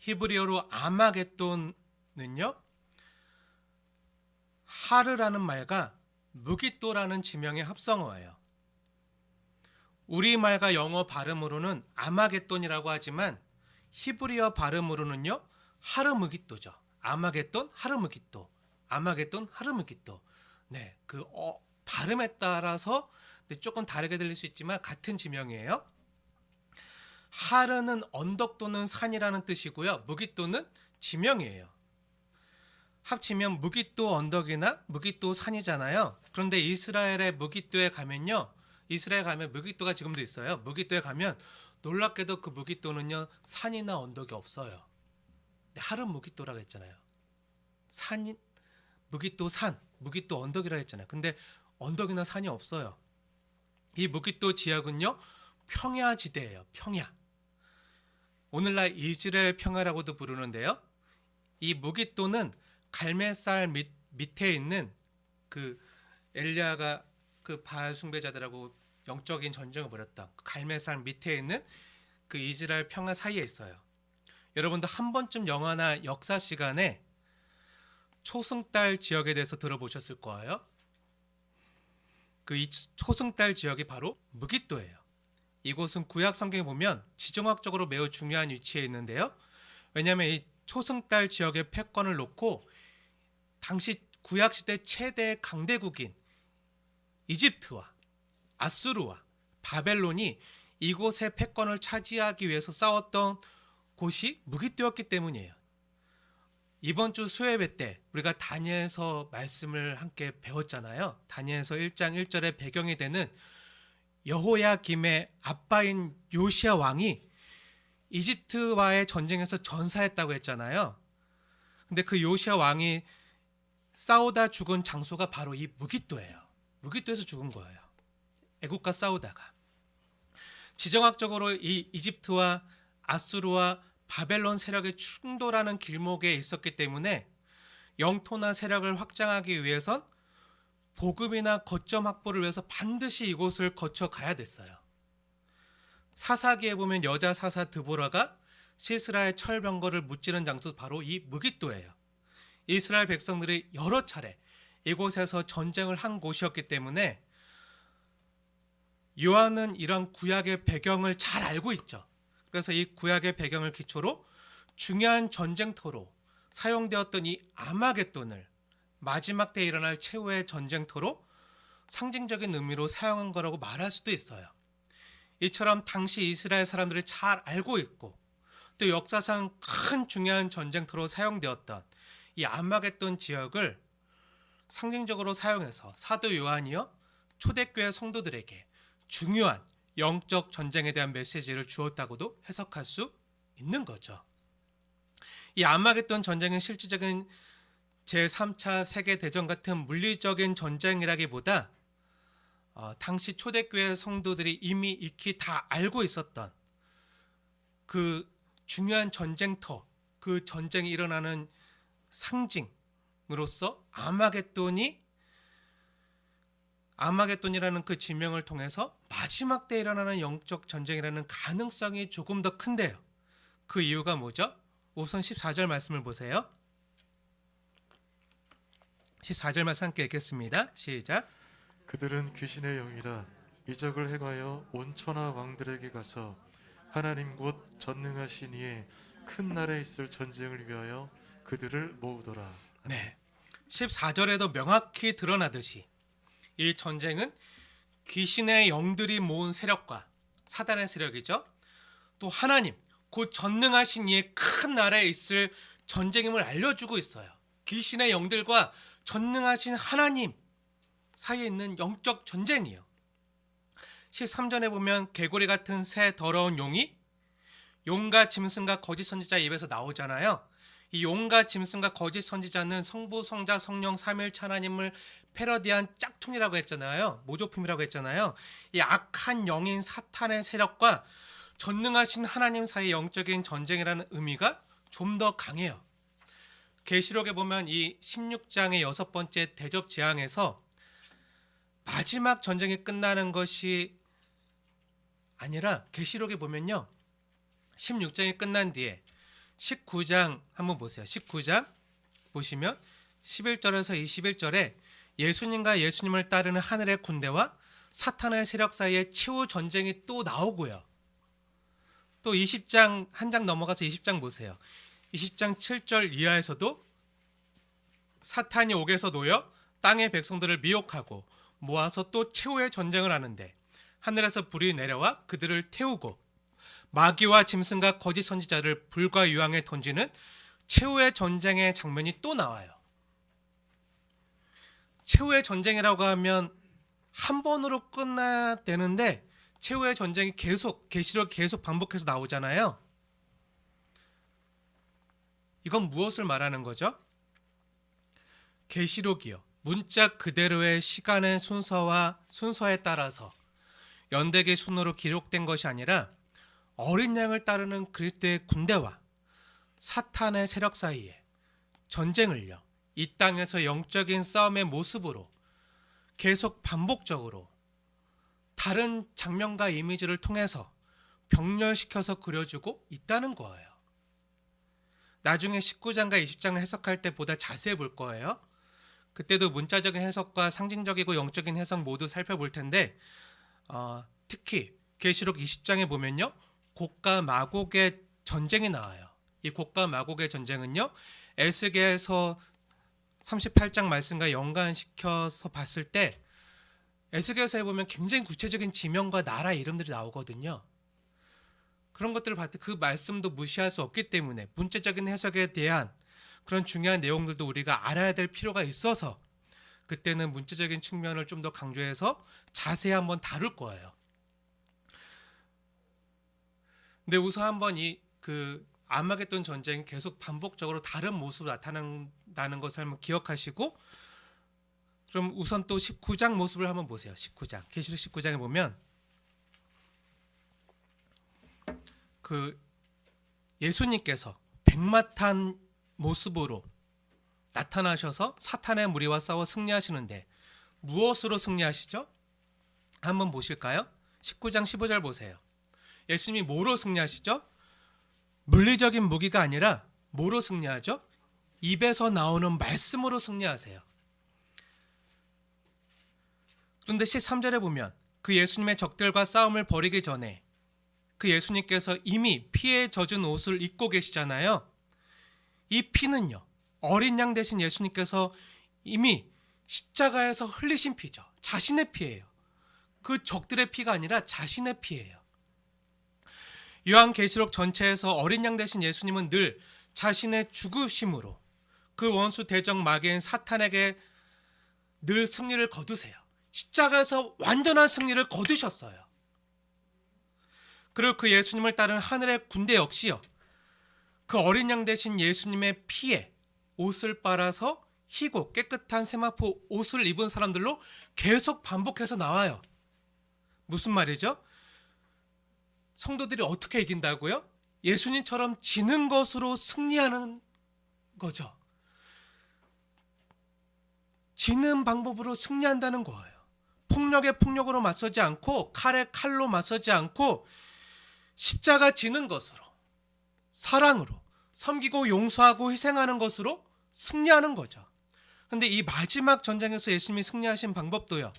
히브리어로 아마겟돈은요, 하르라는 말과 무기또라는 지명의 합성어예요. 우리말과 영어 발음으로는 아마겟돈이라고 하지만 히브리어 발음으로는요 하르무기또죠. 아마겟돈, 하르무기또, 아마겟돈, 하르무기또. 네, 그 발음에 따라서 조금 다르게 들릴 수 있지만 같은 지명이에요. 하르는 언덕 또는 산이라는 뜻이고요. 무기또는 지명이에요. 합치면 무기또 언덕이나 무기또 산이잖아요. 그런데 이스라엘의 무기또에 가면요, 이스라엘 가면 무기또가 지금도 있어요. 무기또에 가면 놀랍게도 그 무기또는요 산이나 언덕이 없어요. 하르 무기또라고 했잖아요. 산, 무기또 산, 무기또 언덕이라고 했잖아요. 근데 언덕이나 산이 없어요. 이 무기또 지역은요 평야지대예요. 평야. 오늘날 이스라엘 평야라고도 부르는데요. 이 무기또는 갈멜살 밑에 있는 그 엘리야가 그 바알 숭배자들하고 영적인 전쟁을 벌였다. 갈멜산 밑에 있는 그 이스라엘 평야 사이에 있어요. 여러분도 한 번쯤 영화나 역사 시간에 초승달 지역에 대해서 들어보셨을 거예요. 그 초승달 지역이 바로 무기또예요. 이곳은 구약 성경에 보면 지정학적으로 매우 중요한 위치에 있는데요. 왜냐하면 이 초승달 지역의 패권을 놓고 당시 구약 시대 최대 강대국인 이집트와 아수르와 바벨론이 이곳의 패권을 차지하기 위해서 싸웠던 곳이 무기또였기 때문이에요. 이번 주 수요예배 때 우리가 다니엘서 말씀을 함께 배웠잖아요. 다니엘서 1장 1절의 배경이 되는 여호야김의 아빠인 요시야 왕이 이집트와의 전쟁에서 전사했다고 했잖아요. 근데 그 요시야 왕이 싸우다 죽은 장소가 바로 이 무기또예요. 무기또에서 죽은 거예요. 애국과 싸우다가. 지정학적으로 이 이집트와 아수르와 바벨론 세력의 충돌하는 길목에 있었기 때문에 영토나 세력을 확장하기 위해선 보급이나 거점 확보를 위해서 반드시 이곳을 거쳐 가야 됐어요. 사사기에 보면 여자 사사 드보라가 시스라의 철병거를 무찌른 장소 바로 이 무깃도예요. 이스라엘 백성들이 여러 차례 이곳에서 전쟁을 한 곳이었기 때문에 요한은 이런 구약의 배경을 잘 알고 있죠. 그래서 이 구약의 배경을 기초로 중요한 전쟁터로 사용되었던 이 아마겟돈을 마지막 때 일어날 최후의 전쟁터로 상징적인 의미로 사용한 거라고 말할 수도 있어요. 이처럼 당시 이스라엘 사람들이 잘 알고 있고 또 역사상 큰 중요한 전쟁터로 사용되었던 이 아마겟돈 지역을 상징적으로 사용해서 사도 요한이요 초대교회 성도들에게 중요한 영적 전쟁에 대한 메시지를 주었다고도 해석할 수 있는 거죠. 이 아마겟돈 전쟁은 실질적인 제3차 세계대전 같은 물리적인 전쟁이라기보다 당시 초대교회 성도들이 이미 익히 다 알고 있었던 그 중요한 전쟁터, 그 전쟁이 일어나는 상징으로서 아마겟돈이라는 그 지명을 통해서 마지막 때 일어나는 영적 전쟁이라는 가능성이 조금 더 큰데요. 그 이유가 뭐죠? 우선 14절 말씀을 보세요. 14절 말씀 함께 읽겠습니다. 시작. 그들은 귀신의 영이라 이적을 행하여 온 천하 왕들에게 가서 하나님 곧 전능하신 이의 큰 날에 있을 전쟁을 위하여 그들을 모으더라. 네. 14절에도 명확히 드러나듯이 이 전쟁은 귀신의 영들이 모은 세력과 사단의 세력이죠. 또 하나님 곧 전능하신 이의 큰 나라에 있을 전쟁임을 알려주고 있어요. 귀신의 영들과 전능하신 하나님 사이에 있는 영적 전쟁이에요. 13절에 보면 개구리 같은 새 더러운 용이 용과 짐승과 거짓 선지자 입에서 나오잖아요. 이 용과 짐승과 거짓 선지자는 성부, 성자, 성령 삼위일체 하나님을 패러디한 짝퉁이라고 했잖아요. 모조품이라고 했잖아요. 이 악한 영인 사탄의 세력과 전능하신 하나님 사이의 영적인 전쟁이라는 의미가 좀 더 강해요. 계시록에 보면 이 16장의 6번째 대접 재앙에서 마지막 전쟁이 끝나는 것이 아니라 계시록에 보면요. 16장이 끝난 뒤에 19장 한번 보세요. 19장 보시면 11절에서 21절에 예수님과 예수님을 따르는 하늘의 군대와 사탄의 세력 사이의 최후 전쟁이 또 나오고요. 또 20장 한 장 넘어가서 20장 보세요. 20장 7절 이하에서도 사탄이 옥에서 놓여 땅의 백성들을 미혹하고 모아서 또 최후의 전쟁을 하는데 하늘에서 불이 내려와 그들을 태우고 마귀와 짐승과 거짓 선지자를 불과 유황에 던지는 최후의 전쟁의 장면이 또 나와요. 최후의 전쟁이라고 하면 한 번으로 끝나야 되는데 최후의 전쟁이 계시록 계속 반복해서 나오잖아요. 이건 무엇을 말하는 거죠? 계시록이요. 문자 그대로의 시간의 순서에 따라서 연대기 순으로 기록된 것이 아니라 어린 양을 따르는 그리스도의 군대와 사탄의 세력 사이에 전쟁을요. 이 땅에서 영적인 싸움의 모습으로 계속 반복적으로 다른 장면과 이미지를 통해서 병렬시켜서 그려주고 있다는 거예요. 나중에 19장과 20장을 해석할 때 보다 자세히 볼 거예요. 그때도 문자적인 해석과 상징적이고 영적인 해석 모두 살펴볼 텐데 특히 계시록 20장에 보면요. 곡과 마곡의 전쟁이 나와요. 이 곡과 마곡의 전쟁은요. 에스겔서 38장 말씀과 연관시켜서 봤을 때 에스겔서에 보면 굉장히 구체적인 지명과 나라 이름들이 나오거든요. 그런 것들을 봤을 때 그 말씀도 무시할 수 없기 때문에 문자적인 해석에 대한 그런 중요한 내용들도 우리가 알아야 될 필요가 있어서 그때는 문자적인 측면을 좀 더 강조해서 자세히 한번 다룰 거예요. 근데 우선 한번 그 아마겟돈 전쟁이 계속 반복적으로 다른 모습으로 나타난다는 것을 한번 기억하시고 그럼 우선 또 19장 모습을 한번 보세요. 19장 계시록 19장에 보면 그 예수님께서 백마탄 모습으로 나타나셔서 사탄의 무리와 싸워 승리하시는데 무엇으로 승리하시죠? 한번 보실까요? 19장 15절 보세요. 예수님이 뭐로 승리하시죠? 물리적인 무기가 아니라 뭐로 승리하죠? 입에서 나오는 말씀으로 승리하세요. 그런데 13절에 보면 그 예수님의 적들과 싸움을 벌이기 전에 그 예수님께서 이미 피에 젖은 옷을 입고 계시잖아요. 이 피는요, 어린 양 되신 예수님께서 이미 십자가에서 흘리신 피죠. 자신의 피예요. 그 적들의 피가 아니라 자신의 피예요. 요한계시록 전체에서 어린 양 되신 예수님은 늘 자신의 죽으심으로 그 원수 대적 마귀인 사탄에게 늘 승리를 거두세요. 십자가에서 완전한 승리를 거두셨어요. 그리고 그 예수님을 따른 하늘의 군대 역시요, 그 어린 양 되신 예수님의 피에 옷을 빨아서 희고 깨끗한 세마포 옷을 입은 사람들로 계속 반복해서 나와요. 무슨 말이죠? 성도들이 어떻게 이긴다고요? 예수님처럼 지는 것으로 승리하는 거죠. 지는 방법으로 승리한다는 거예요. 폭력에 폭력으로 맞서지 않고 칼에 칼로 맞서지 않고 십자가 지는 것으로, 사랑으로, 섬기고 용서하고 희생하는 것으로 승리하는 거죠. 그런데 이 마지막 전쟁에서 예수님이 승리하신 방법도요,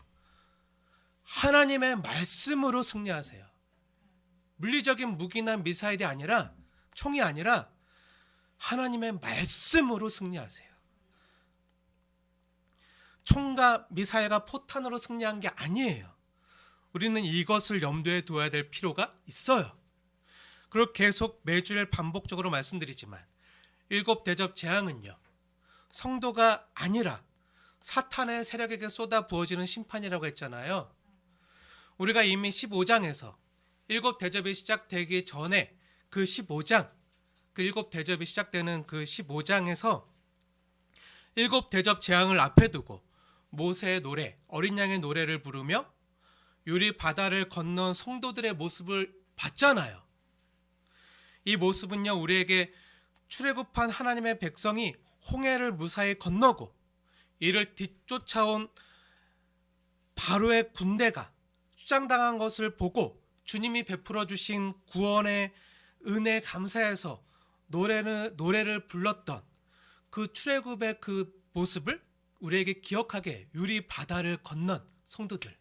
하나님의 말씀으로 승리하세요. 물리적인 무기나 미사일이 아니라, 총이 아니라 하나님의 말씀으로 승리하세요. 총과 미사일과 포탄으로 승리한 게 아니에요. 우리는 이것을 염두에 둬야 될 필요가 있어요. 그리고 계속 매주일 반복적으로 말씀드리지만 7 대접 재앙은요, 성도가 아니라 사탄의 세력에게 쏟아 부어지는 심판이라고 했잖아요. 우리가 이미 15장에서 7 대접이 시작되기 전에 그 15장, 그 7 대접이 시작되는 그 15장에서 7 대접 재앙을 앞에 두고 모세의 노래, 어린 양의 노래를 부르며 유리 바다를 건넌 성도들의 모습을 봤잖아요. 이 모습은요, 우리에게 출애굽한 하나님의 백성이 홍해를 무사히 건너고 이를 뒤쫓아온 바로의 군대가 추장당한 것을 보고 주님이 베풀어 주신 구원의 은혜 감사해서 노래를 불렀던 그 출애굽의 그 모습을 우리에게 기억하게 유리 바다를 건넌 성도들.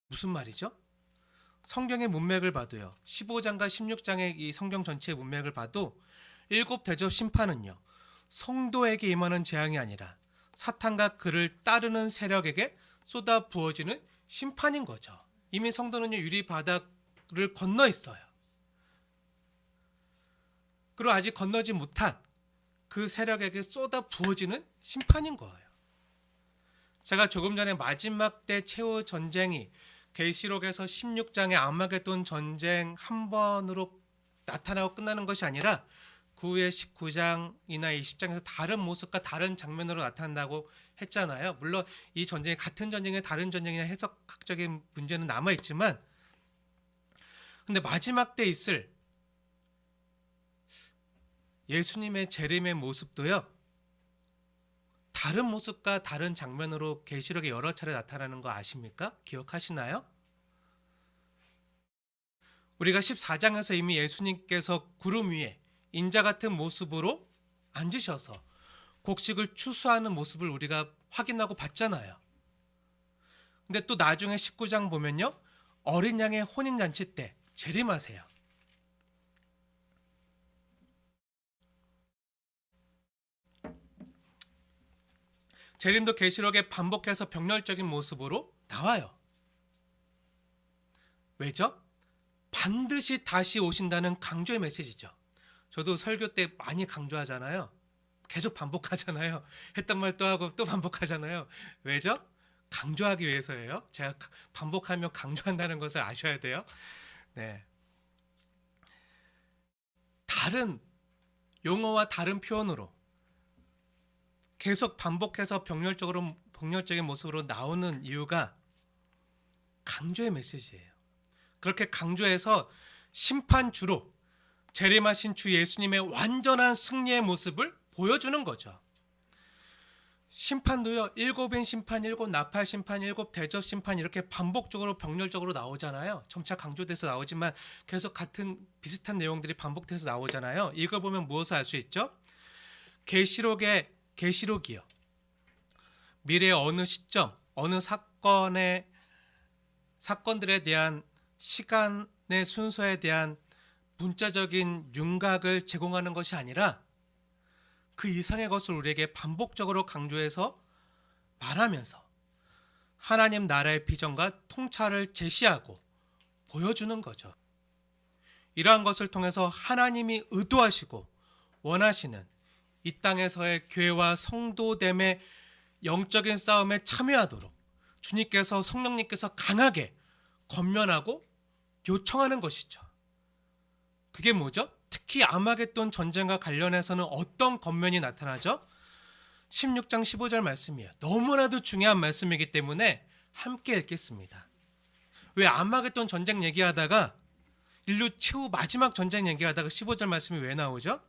무슨 말이죠? 성경의 문맥을 봐도요, 15장과 16장의 이 성경 전체의 문맥을 봐도 7 대접 심판은요, 성도에게 임하는 재앙이 아니라 사탄과 그를 따르는 세력에게 쏟아 부어지는 심판인 거죠. 이미 성도는요, 유리 바다를 건너 있어요. 그리고 아직 건너지 못한 그 세력에게 쏟아 부어지는 심판인 거예요. 제가 조금 전에 마지막 때 최후 전쟁이 계시록에서 16장의 아마겟돈 전쟁 한 번으로 나타나고 끝나는 것이 아니라 그 후에 19장이나 20장에서 다른 모습과 다른 장면으로 나타난다고 했잖아요. 물론 이 전쟁이 같은 전쟁에 다른 전쟁이나 해석학적인 문제는 남아있지만, 근데 마지막 때 있을 예수님의 재림의 모습도요, 다른 모습과 다른 장면으로 계시록에 여러 차례 나타나는 거 아십니까? 기억하시나요? 우리가 14장에서 이미 예수님께서 구름 위에 인자 같은 모습으로 앉으셔서 곡식을 추수하는 모습을 우리가 확인하고 봤잖아요. 근데 또 나중에 19장 보면요, 어린 양의 혼인잔치 때 재림하세요. 재림도 계시록에 반복해서 병렬적인 모습으로 나와요. 왜죠? 반드시 다시 오신다는 강조의 메시지죠. 저도 설교 때 많이 강조하잖아요. 계속 반복하잖아요. 했던 말 또 하고 또 반복하잖아요. 왜죠? 강조하기 위해서예요. 제가 반복하며 강조한다는 것을 아셔야 돼요. 네. 다른 용어와 다른 표현으로 계속 반복해서 병렬적인 모습으로 나오는 이유가 강조의 메시지예요. 그렇게 강조해서 심판주로 재림하신 주 예수님의 완전한 승리의 모습을 보여주는 거죠. 심판도요, 일곱인 심판, 일곱 나팔 심판, 일곱 대접 심판 이렇게 반복적으로 병렬적으로 나오잖아요. 점차 강조돼서 나오지만 계속 같은 비슷한 내용들이 반복돼서 나오잖아요. 이걸 보면 무엇을 알 수 있죠? 계시록이요. 미래의 어느 시점, 어느 사건들에 대한 시간의 순서에 대한 문자적인 윤곽을 제공하는 것이 아니라 그 이상의 것을 우리에게 반복적으로 강조해서 말하면서 하나님 나라의 비전과 통찰을 제시하고 보여주는 거죠. 이러한 것을 통해서 하나님이 의도하시고 원하시는 이 땅에서의 교회와 성도됨의 영적인 싸움에 참여하도록 주님께서 성령님께서 강하게 권면하고 요청하는 것이죠. 그게 뭐죠? 특히 아마겟돈 전쟁과 관련해서는 어떤 권면이 나타나죠? 16장 15절 말씀이에요. 너무나도 중요한 말씀이기 때문에 함께 읽겠습니다. 왜 아마겟돈 전쟁 얘기하다가 인류 최후 마지막 전쟁 얘기하다가 15절 말씀이 왜 나오죠?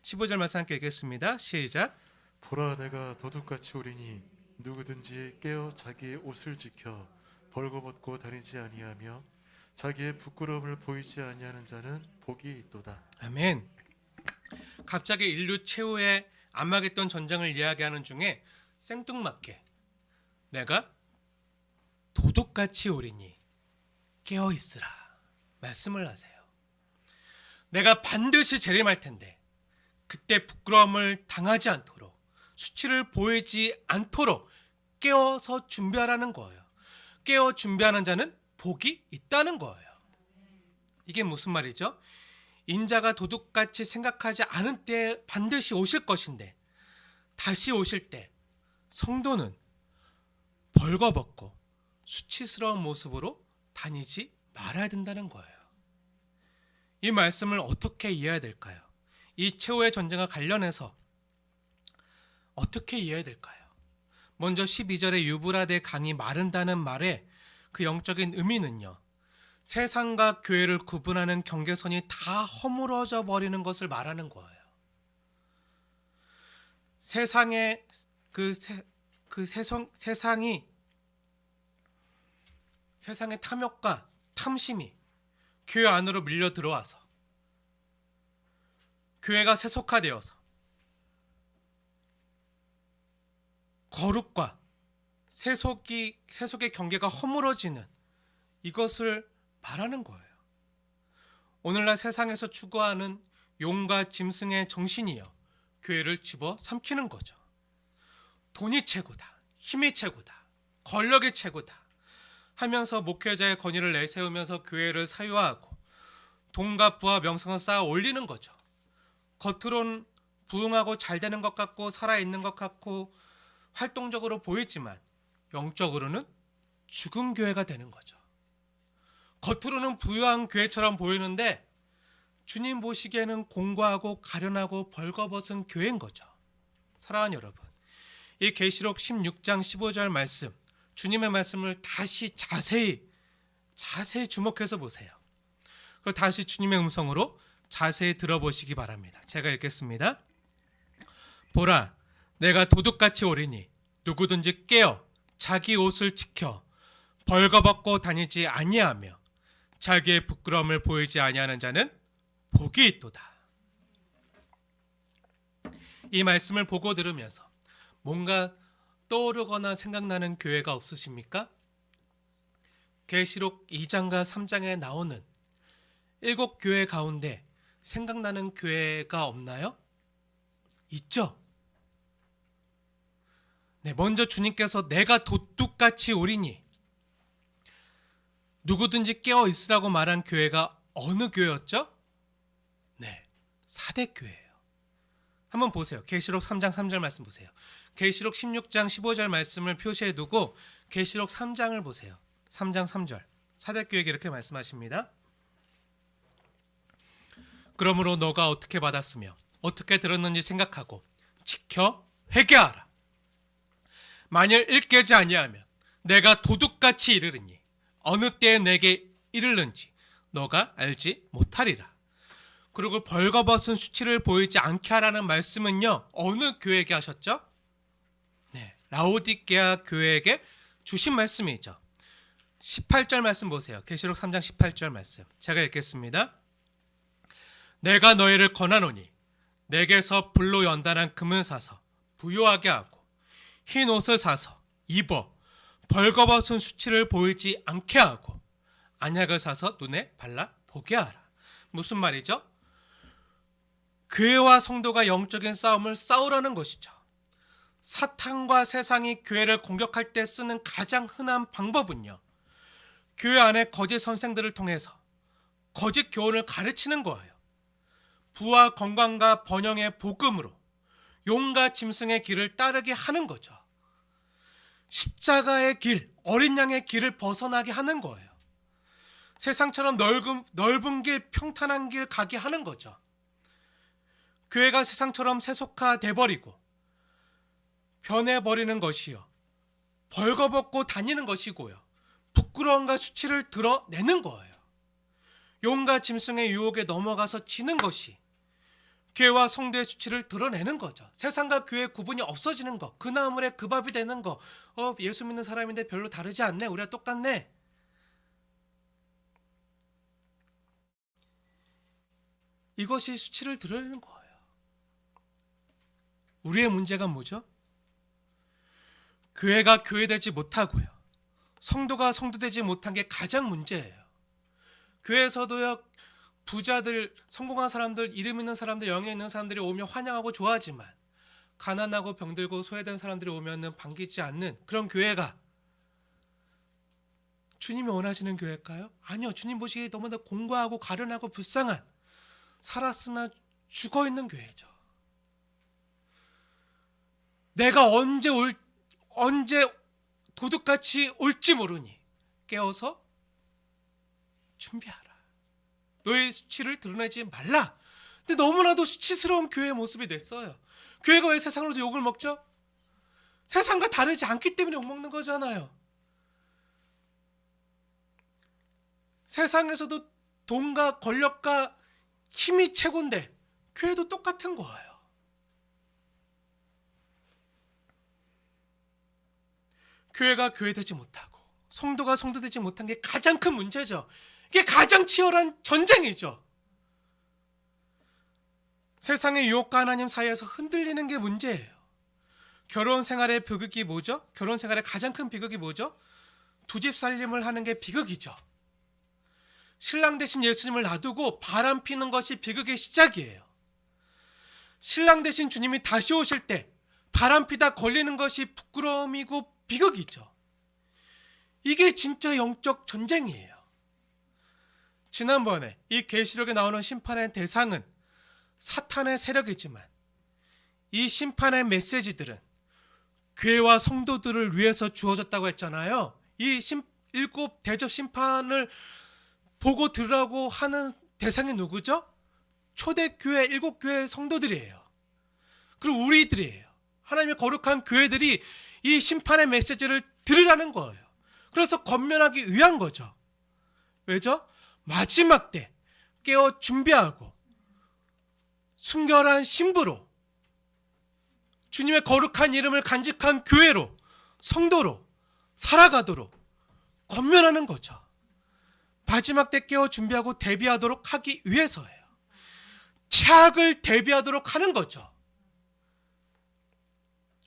15절 말씀 함께 읽겠습니다. 시작. 보라, 내가 도둑같이 오리니 누구든지 깨어 자기의 옷을 지켜 벌거벗고 다니지 아니하며 자기의 부끄러움을 보이지 아니하는 자는 복이 있도다. 아멘. 갑자기 인류 최후의 아마겟돈 전쟁을 이야기하는 중에 생뚱맞게 내가 도둑같이 오리니 깨어 있으라 말씀을 하세요. 내가 반드시 재림할 텐데 그때 부끄러움을 당하지 않도록 수치를 보이지 않도록 깨어서 준비하라는 거예요. 깨어 준비하는 자는 복이 있다는 거예요. 이게 무슨 말이죠? 인자가 도둑같이 생각하지 않은 때에 반드시 오실 것인데 다시 오실 때 성도는 벌거벗고 수치스러운 모습으로 다니지 말아야 된다는 거예요. 이 말씀을 어떻게 이해해야 될까요? 이 최후의 전쟁과 관련해서 어떻게 이해해야 될까요? 먼저 12절에 유브라데 강이 마른다는 말에 그 영적인 의미는요, 세상과 교회를 구분하는 경계선이 다 허물어져 버리는 것을 말하는 거예요. 세상의 세상의 탐욕과 탐심이 교회 안으로 밀려 들어와서 교회가 세속화되어서 거룩과 세속의 경계가 허물어지는 이것을 말하는 거예요. 오늘날 세상에서 추구하는 용과 짐승의 정신이요, 교회를 집어 삼키는 거죠. 돈이 최고다, 힘이 최고다, 권력이 최고다 하면서 목회자의 권위를 내세우면서 교회를 사유화하고 돈과 부와 명성을 쌓아 올리는 거죠. 겉으론 부흥하고 잘 되는 것 같고 살아있는 것 같고 활동적으로 보이지만 영적으로는 죽은 교회가 되는 거죠. 겉으로는 부유한 교회처럼 보이는데 주님 보시기에는 공고하고 가련하고 벌거벗은 교회인 거죠. 사랑하는 여러분, 이 계시록 16장 15절 말씀, 주님의 말씀을 다시 자세히 주목해서 보세요. 그리고 다시 주님의 음성으로 자세히 들어보시기 바랍니다. 제가 읽겠습니다. 보라, 내가 도둑같이 오리니 누구든지 깨어 자기 옷을 지켜 벌거벗고 다니지 아니하며 자기의 부끄러움을 보이지 아니하는 자는 복이 있도다. 이 말씀을 보고 들으면서 뭔가 떠오르거나 생각나는 교회가 없으십니까? 계시록 2장과 3장에 나오는 7교회 가운데 생각나는 교회가 없나요? 있죠? 네, 먼저 주님께서 내가 도둑같이 오리니 누구든지 깨어 있으라고 말한 교회가 어느 교회였죠? 네, 사대교회예요. 한번 보세요. 계시록 3장 3절 말씀 보세요. 계시록 16장 15절 말씀을 표시해 두고 계시록 3장을 보세요. 3장 3절. 사대교회에게 이렇게 말씀하십니다. 그러므로 너가 어떻게 받았으며 어떻게 들었는지 생각하고 지켜 회개하라. 만일 일깨지 아니하면 내가 도둑같이 이르리니 어느 때에 내게 이르는지 너가 알지 못하리라. 그리고 벌거벗은 수치를 보이지 않게 하라는 말씀은요, 어느 교회에게 하셨죠? 네, 라오디게아 교회에게 주신 말씀이죠. 18절 말씀 보세요. 계시록 3장 18절 말씀. 제가 읽겠습니다. 내가 너희를 권하노니 내게서 불로 연단한 금을 사서 부요하게 하고 흰 옷을 사서 입어 벌거벗은 수치를 보이지 않게 하고 안약을 사서 눈에 발라 보게 하라. 무슨 말이죠? 교회와 성도가 영적인 싸움을 싸우라는 것이죠. 사탄과 세상이 교회를 공격할 때 쓰는 가장 흔한 방법은요, 교회 안에 거짓 선생들을 통해서 거짓 교훈을 가르치는 거예요. 부와 건강과 번영의 복음으로 용과 짐승의 길을 따르게 하는 거죠. 십자가의 길, 어린 양의 길을 벗어나게 하는 거예요. 세상처럼 넓은 길, 평탄한 길 가게 하는 거죠. 교회가 세상처럼 세속화돼 버리고 변해버리는 것이요, 벌거벗고 다니는 것이고요, 부끄러움과 수치를 드러내는 거예요. 용과 짐승의 유혹에 넘어가서 지는 것이 교회와 성도의 수치를 드러내는 거죠. 세상과 교회의 구분이 없어지는 거, 그 나물에 그 밥이 되는 거. 예수 믿는 사람인데 별로 다르지 않네, 우리가 똑같네. 이것이 수치를 드러내는 거예요. 우리의 문제가 뭐죠? 교회가 교회되지 못하고요, 성도가 성도되지 못한 게 가장 문제예요. 교회에서도요, 부자들, 성공한 사람들, 이름 있는 사람들, 영향 있는 사람들이 오면 환영하고 좋아하지만 가난하고 병들고 소외된 사람들이 오면 반기지 않는 그런 교회가 주님이 원하시는 교회일까요? 아니요. 주님 보시기에 너무나 공고하고 가련하고 불쌍한, 살았으나 죽어있는 교회죠. 내가 언제 도둑같이 올지 모르니 깨어서 준비하라. 너의 수치를 드러내지 말라. 근데 너무나도 수치스러운 교회의 모습이 됐어요. 교회가 왜 세상으로도 욕을 먹죠? 세상과 다르지 않기 때문에 욕먹는 거잖아요. 세상에서도 돈과 권력과 힘이 최고인데 교회도 똑같은 거예요. 교회가 교회되지 못하고 성도가 성도되지 못한 게 가장 큰 문제죠. 이게 가장 치열한 전쟁이죠. 세상의 유혹과 하나님 사이에서 흔들리는 게 문제예요. 결혼 생활의 비극이 뭐죠? 결혼 생활의 가장 큰 비극이 뭐죠? 두 집 살림을 하는 게 비극이죠. 신랑 대신 예수님을 놔두고 바람 피는 것이 비극의 시작이에요. 신랑 대신 주님이 다시 오실 때 바람 피다 걸리는 것이 부끄러움이고 비극이죠. 이게 진짜 영적 전쟁이에요. 지난번에 이 계시록에 나오는 심판의 대상은 사탄의 세력이지만 이 심판의 메시지들은 교회와 성도들을 위해서 주어졌다고 했잖아요. 이 일곱 대접 심판을 보고 들으라고 하는 대상이 누구죠? 초대교회, 일곱 교회 성도들이에요. 그리고 우리들이에요. 하나님의 거룩한 교회들이 이 심판의 메시지를 들으라는 거예요. 그래서 권면하기 위한 거죠. 왜죠? 마지막 때 깨어 준비하고 순결한 신부로, 주님의 거룩한 이름을 간직한 교회로, 성도로 살아가도록 권면하는 거죠. 마지막 때 깨어 준비하고 대비하도록 하기 위해서예요. 최악을 대비하도록 하는 거죠.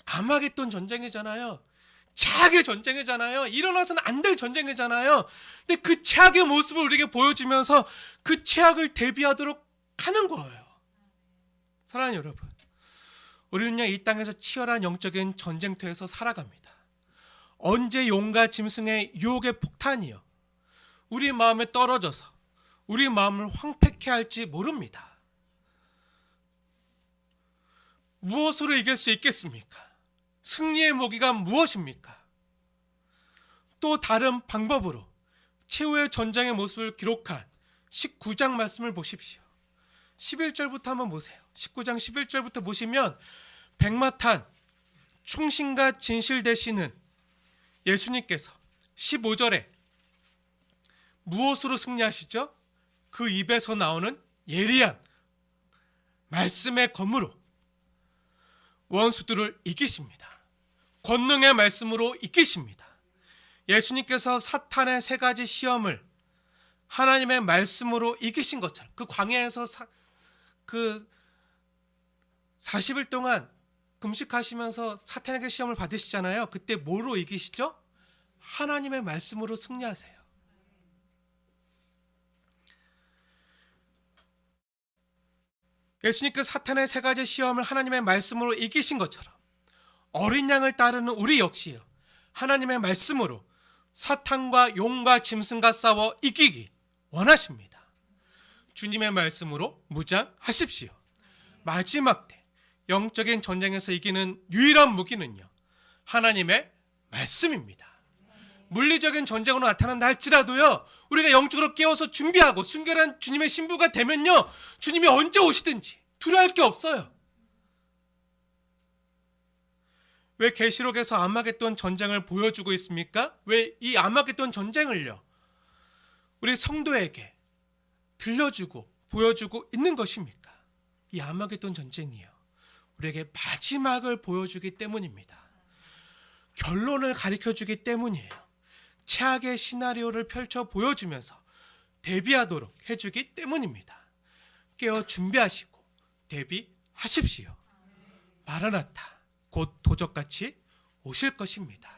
아마겟돈 전쟁이잖아요. 최악의 전쟁이잖아요. 일어나서는 안 될 전쟁이잖아요. 근데 그 최악의 모습을 우리에게 보여주면서 그 최악을 대비하도록 하는 거예요. 사랑하는 여러분, 우리는요, 이 땅에서 치열한 영적인 전쟁터에서 살아갑니다. 언제 용과 짐승의 유혹의 폭탄이요, 우리 마음에 떨어져서 우리 마음을 황폐케 할지 모릅니다. 무엇으로 이길 수 있겠습니까? 승리의 무기가 무엇입니까? 또 다른 방법으로 최후의 전쟁의 모습을 기록한 19장 말씀을 보십시오. 11절부터 한번 보세요. 19장 11절부터 보시면 백마탄 충신과 진실 되시는 예수님께서 15절에 무엇으로 승리하시죠? 그 입에서 나오는 예리한 말씀의 검으로 원수들을 이기십니다. 권능의 말씀으로 이기십니다. 예수님께서 사탄의 세 가지 시험을 하나님의 말씀으로 이기신 것처럼 그 광야에서 그 40일 동안 금식하시면서 사탄에게 시험을 받으시잖아요. 그때 뭐로 이기시죠? 하나님의 말씀으로 승리하세요. 예수님께서 사탄의 세 가지 시험을 하나님의 말씀으로 이기신 것처럼 어린 양을 따르는 우리 역시요, 하나님의 말씀으로 사탄과 용과 짐승과 싸워 이기기 원하십니다. 주님의 말씀으로 무장하십시오. 마지막 때 영적인 전쟁에서 이기는 유일한 무기는요, 하나님의 말씀입니다. 물리적인 전쟁으로 나타난다 할지라도요, 우리가 영적으로 깨워서 준비하고 순결한 주님의 신부가 되면요, 주님이 언제 오시든지 두려워할 게 없어요. 왜 계시록에서 아마겟돈 전쟁을 보여주고 있습니까? 왜 이 아마겟돈 전쟁을요, 우리 성도에게 들려주고 보여주고 있는 것입니까? 이 아마겟돈 전쟁이요, 우리에게 마지막을 보여주기 때문입니다. 결론을 가르쳐주기 때문이에요. 최악의 시나리오를 펼쳐 보여주면서 대비하도록 해주기 때문입니다. 깨어 준비하시고 대비하십시오. 마라나타, 곧 도적같이 오실 것입니다.